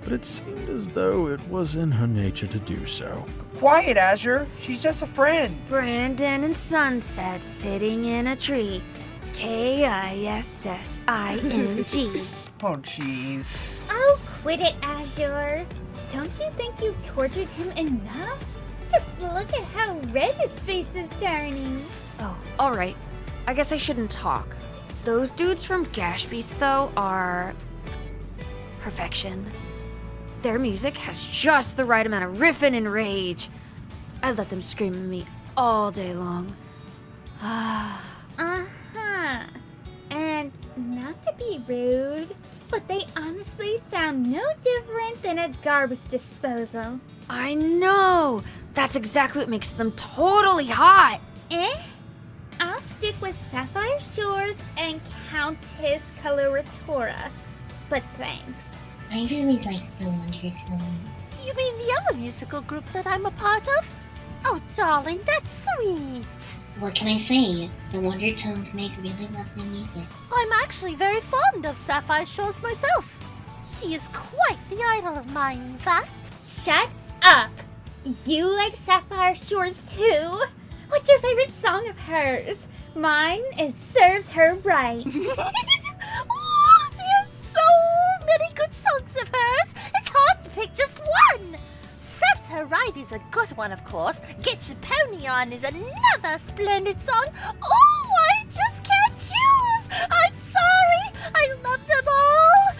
but it seemed as though it was in her nature to do so. Quiet, Azure. She's just a friend. Brandon and Sunset sitting in a tree. Kissing. Oh, jeez. Oh, quit it, Azure. Don't you think you've tortured him enough? Just look at how red his face is turning. Oh, alright. I guess I shouldn't talk. Those dudes from Gash Beats, though, are perfection. Their music has just the right amount of riffing and rage. I let them scream at me all day long. Uh-huh. And not to be rude, but they honestly sound no different than a garbage disposal. I know! That's exactly what makes them totally hot! Eh? I'll stick with Sapphire Shores and Countess Coloratura. But thanks. I really like the Wondertone. You mean the other musical group that I'm a part of? Oh, darling, that's sweet. What can I say? The Wondertones make really lovely music. I'm actually very fond of Sapphire Shores myself. She is quite the idol of mine, in fact. Shut up! You like Sapphire Shores too? What's your favorite song of hers? Mine is Serves Her Right. Oh, there's so many good songs of hers. It's hard to pick just one. Serves Her Right is a good one, of course. Get Your Pony On is another splendid song. Oh, I just can't choose. I'm sorry. I love them all.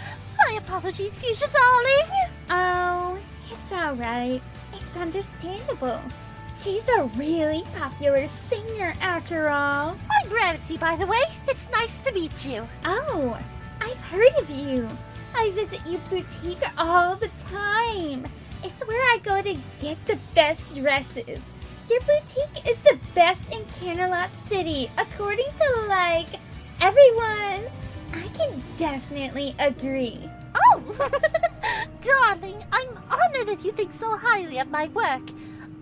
My apologies, Fuchsia darling. Oh, it's alright. It's understandable. She's a really popular singer after all. I'm Rarity, by the way. It's nice to meet you. Oh, I've heard of you. I visit your boutique all the time. It's where I go to get the best dresses. Your boutique is the best in Canterlot City, according to, everyone. I can definitely agree. Oh, darling, I'm honored that you think so highly of my work.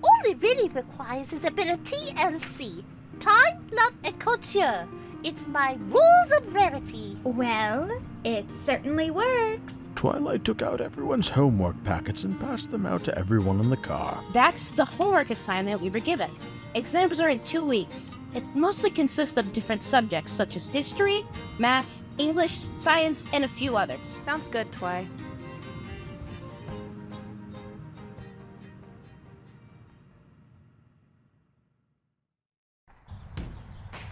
All it really requires is a bit of TLC. Time, love, and couture. It's my rules of rarity. Well, it certainly works. Twilight took out everyone's homework packets and passed them out to everyone in the car. That's the homework assignment we were given. Exams are in 2 weeks. It mostly consists of different subjects such as history, math, English, science, and a few others. Sounds good, Twi.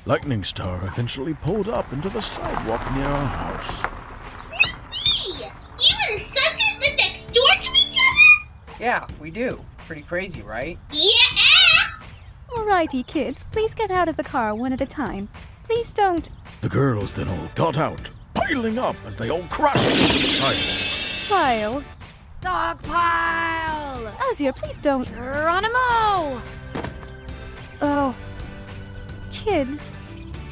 Lightning Star eventually pulled up into the sidewalk near our house. Hey! You and Sunset live next door to each other? Yeah, we do. Pretty crazy, right? Yeah! Alrighty, kids, please get out of the car one at a time. Please don't. The girls then all got out, piling up as they all crashed into the sidewalk. Kyle. Dog pile! Azir, please don't. Geronimo! Oh. Kids.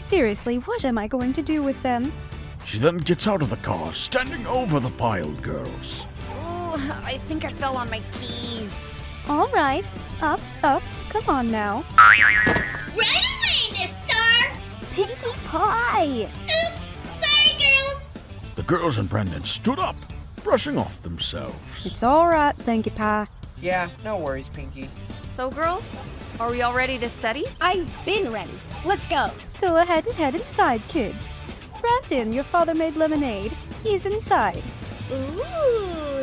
Seriously, what am I going to do with them? She then gets out of the car, standing over the piled girls. Ooh, I think I fell on my keys. Alright. Up, up. Come on now. Right away, Miss Star! Pinkie Pie! Oops! Sorry, girls! The girls and Brendan stood up, brushing off themselves. It's alright, Pinkie Pie. Yeah, no worries, Pinky. So, girls, are we all ready to study? I've been ready. Let's go. Go ahead and head inside, kids. Brandon, your father made lemonade. He's inside. Ooh,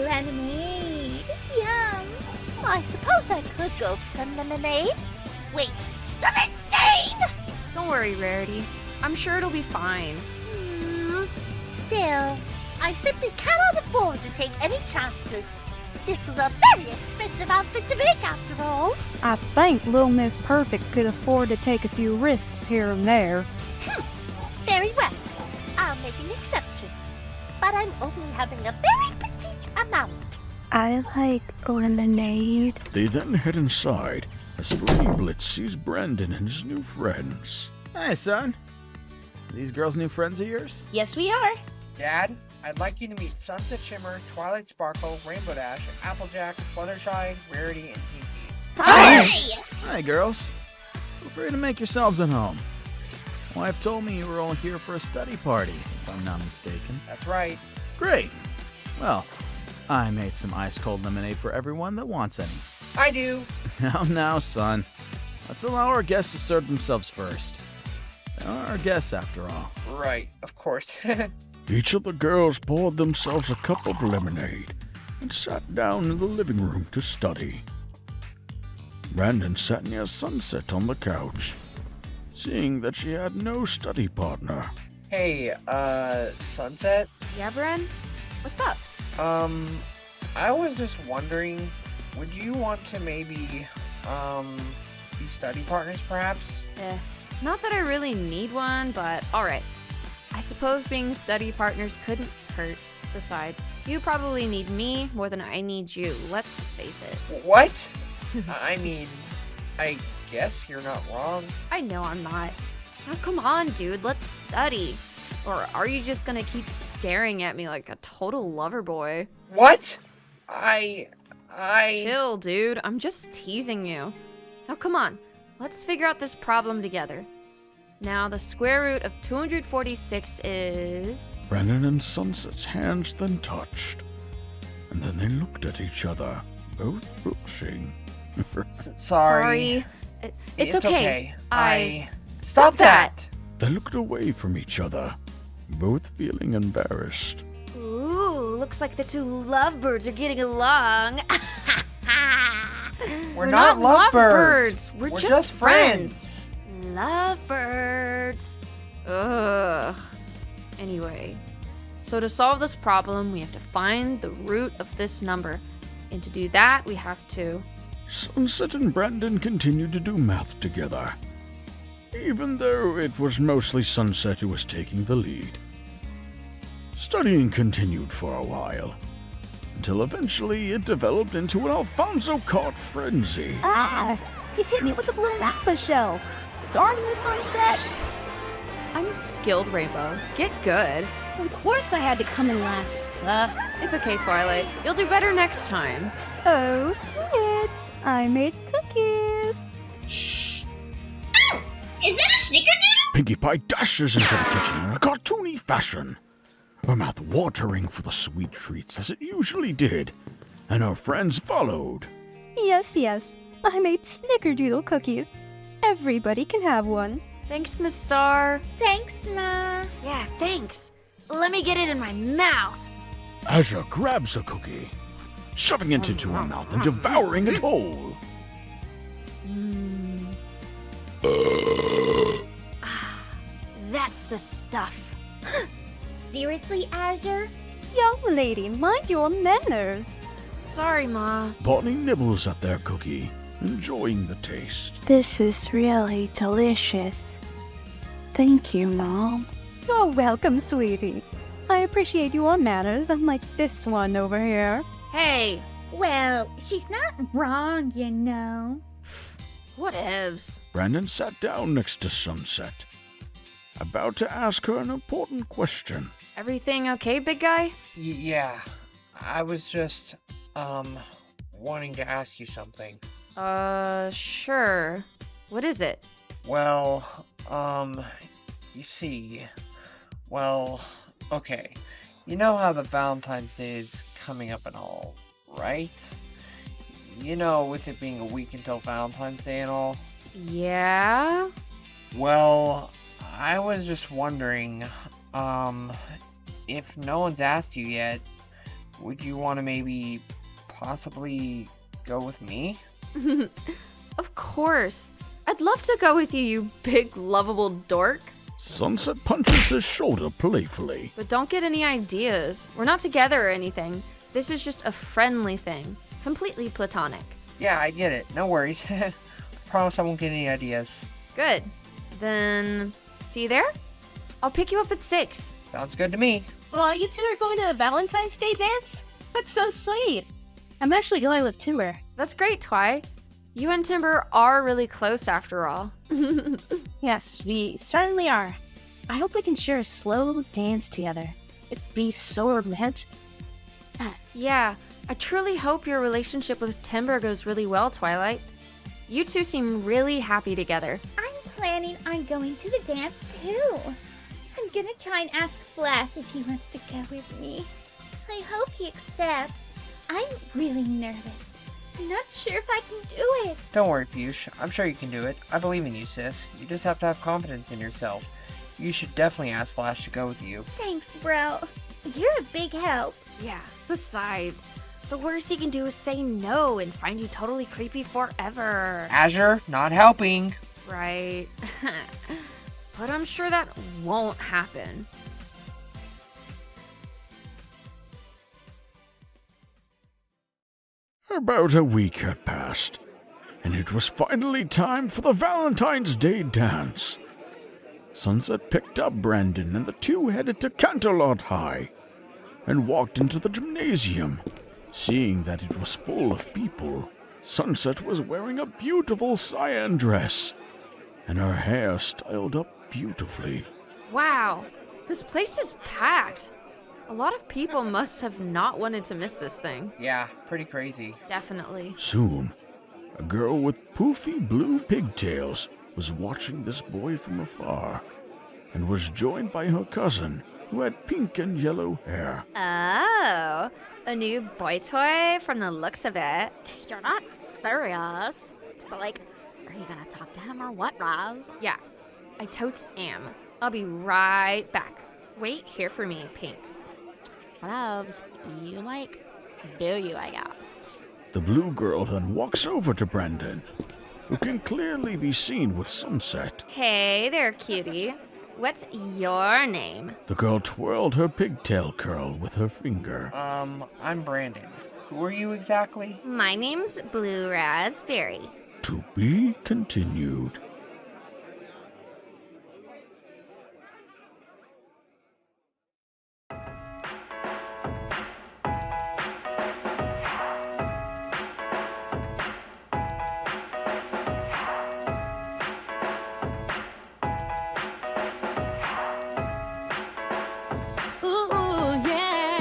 lemonade. Yum. I suppose I could go for some lemonade. Wait, does it stain? Don't worry, Rarity. I'm sure it'll be fine. Still, I simply cannot afford to take any chances. This was a very expensive outfit to make, after all. I think Little Miss Perfect could afford to take a few risks here and there. Very well. I'll make an exception. But I'm only having a very petite amount. I like lemonade. They then head inside as Flame Blitz sees Brandon and his new friends. Hi, son. These girls new friends of yours? Yes, we are. Dad, I'd like you to meet Sunset Shimmer, Twilight Sparkle, Rainbow Dash, Applejack, Fluttershy, Rarity, and Pinky. Hi! Hi, girls. Feel free to make yourselves at home. Wife told me you were all here for a study party, if I'm not mistaken. That's right. Great. Well, I made some ice-cold lemonade for everyone that wants any. I do. Now, son. Let's allow our guests to serve themselves first. They are our guests, after all. Right, of course. Each of the girls poured themselves a cup of lemonade and sat down in the living room to study. Brandon sat near Sunset on the couch, seeing that she had no study partner. Hey, Sunset? Yeah, Bren? What's up? I was just wondering, would you want to maybe, be study partners, perhaps? Not that I really need one, but alright. I suppose being study partners couldn't hurt. Besides, you probably need me more than I need you, let's face it. What? I mean, I guess you're not wrong. I know I'm not. Now come on, dude, let's study. Or are you just gonna keep staring at me like a total lover boy? What? Chill, dude, I'm just teasing you. Now come on, let's figure out this problem together. Now, the square root of 246 is... Brandon and Sunset's hands then touched, and then they looked at each other, both blushing. Sorry. It's okay. Stop that! They looked away from each other, both feeling embarrassed. Ooh, looks like the two lovebirds are getting along. We're not lovebirds. We're just friends. Lovebirds. Ugh. Anyway, so to solve this problem, we have to find the root of this number. And to do that, we have to... Sunset and Brandon continued to do math together, even though it was mostly Sunset who was taking the lead. Studying continued for a while, until eventually it developed into an Alfonso caught frenzy. Ah! You hit me with the blue Napa shell. Darn you, Sunset! I'm skilled, Rainbow. Get good. Of course I had to come in last. It's okay, Twilight. You'll do better next time. Oh, kids, I made cookies. Oh! Is that a snickerdoodle? Pinkie Pie dashes into the kitchen in a cartoony fashion, her mouth watering for the sweet treats as it usually did, and her friends followed. Yes, I made snickerdoodle cookies. Everybody can have one. Thanks, Miss Star. Thanks, Ma. Yeah, thanks. Let me get it in my mouth. Azure grabs a cookie, shoving it into her mouth and devouring it whole. this stuff. Seriously, Azure? Young lady, mind your manners. Sorry, Ma. Bonnie nibbles at their cookie, enjoying the taste. This is really delicious. Thank you, Mom. You're welcome, sweetie. I appreciate your manners, unlike this one over here. Hey! Well, she's not wrong, you know. Whatevs. Brandon sat down next to Sunset, about to ask her an important question. Everything okay, big guy? Yeah, I was just, wanting to ask you something. Sure. What is it? Well, you see, well, okay. You know how the Valentine's Day is coming up and all, right? You know, with it being a week until Valentine's Day and all. Yeah? Well, I was just wondering, if no one's asked you yet, would you want to maybe possibly go with me? Of course. I'd love to go with you, you big, lovable dork. Sunset punches his shoulder playfully. But don't get any ideas. We're not together or anything. This is just a friendly thing. Completely platonic. Yeah, I get it. No worries. Promise I won't get any ideas. Good. Then, see you there? I'll pick you up at 6. Sounds good to me. Well, you two are going to the Valentine's Day dance? That's so sweet. I'm actually going with Timber. That's great, Twy. You and Timber are really close after all. Yes, we certainly are. I hope we can share a slow dance together. It'd be so romantic. Yeah, I truly hope your relationship with Timber goes really well, Twilight. You two seem really happy together. I'm planning on going to the dance too. I'm gonna try and ask Flash if he wants to go with me. I hope he accepts. I'm really nervous. I'm not sure if I can do it. Don't worry, Piyush. I'm sure you can do it. I believe in you, sis. You just have to have confidence in yourself. You should definitely ask Flash to go with you. Thanks, bro. You're a big help. Yeah, besides, the worst he can do is say no and find you totally creepy forever. Azure, not helping. Right. But I'm sure that won't happen. About a week had passed, and it was finally time for the Valentine's Day dance. Sunset picked up Brandon, and the two headed to Canterlot High and walked into the gymnasium. Seeing that it was full of people, Sunset was wearing a beautiful cyan dress, and her hair styled up beautifully. Wow, this place is packed. A lot of people must have not wanted to miss this thing. Yeah, pretty crazy. Definitely. Soon, a girl with poofy blue pigtails was watching this boy from afar, and was joined by her cousin, who had pink and yellow hair. Oh, a new boy toy from the looks of it. You're not serious. So, like, are you gonna talk to him or what, Roz? Yeah, I totes am. I'll be right back. Wait here for me, Pinks. Whatevs. You, like, do you, I guess. The blue girl then walks over to Brandon, who can clearly be seen with Sunset. Hey there, cutie. What's your name? The girl twirled her pigtail curl with her finger. I'm Brandon. Who are you exactly? My name's Blue Raspberry. To be continued. Ooh, yeah.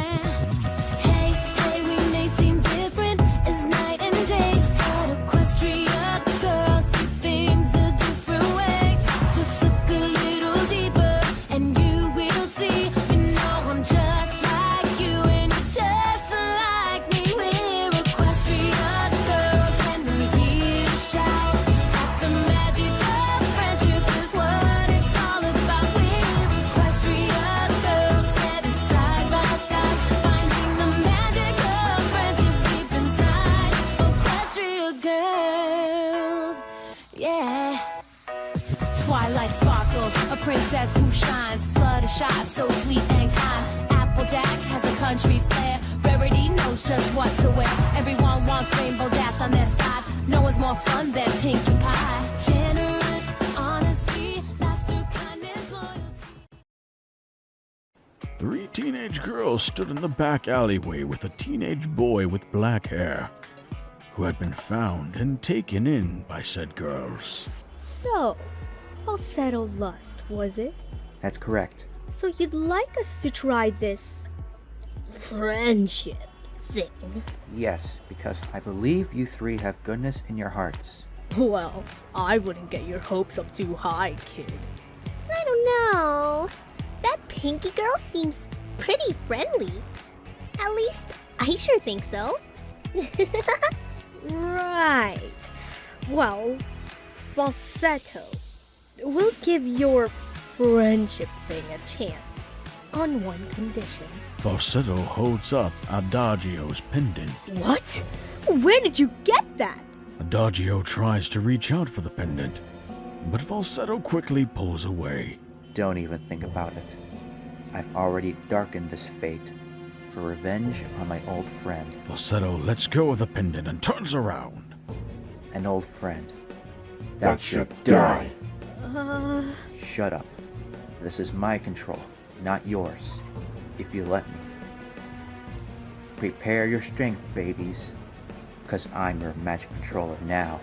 Hey, hey, we may seem different as night and day. But Equestria girls see things a contest who shines. Fluttershy, so sweet and kind. Applejack has a country flair. Rarity knows just what to wear. Everyone wants Rainbow Dash on their side. No one's more fun than Pinkie Pie. Generous, honesty, laughter, kindness, loyalty. 3 teenage girls stood in the back alleyway with a teenage boy with black hair, who had been found and taken in by said girls. So, falsetto lust, was it? That's correct. So you'd like us to try this friendship thing? Yes, because I believe you 3 have goodness in your hearts. Well, I wouldn't get your hopes up too high, kid. I don't know. That Pinky girl seems pretty friendly. At least, I sure think so. Right. Well, falsetto, we'll give your friendship thing a chance, on one condition. Falsetto holds up Adagio's pendant. What? Where did you get that? Adagio tries to reach out for the pendant, but Falsetto quickly pulls away. Don't even think about it. I've already darkened this fate for revenge on my old friend. Falsetto lets go of the pendant and turns around. An old friend. That should die. Shut up. This is my control, not yours, if you let me. Prepare your strength, babies, because I'm your magic controller now.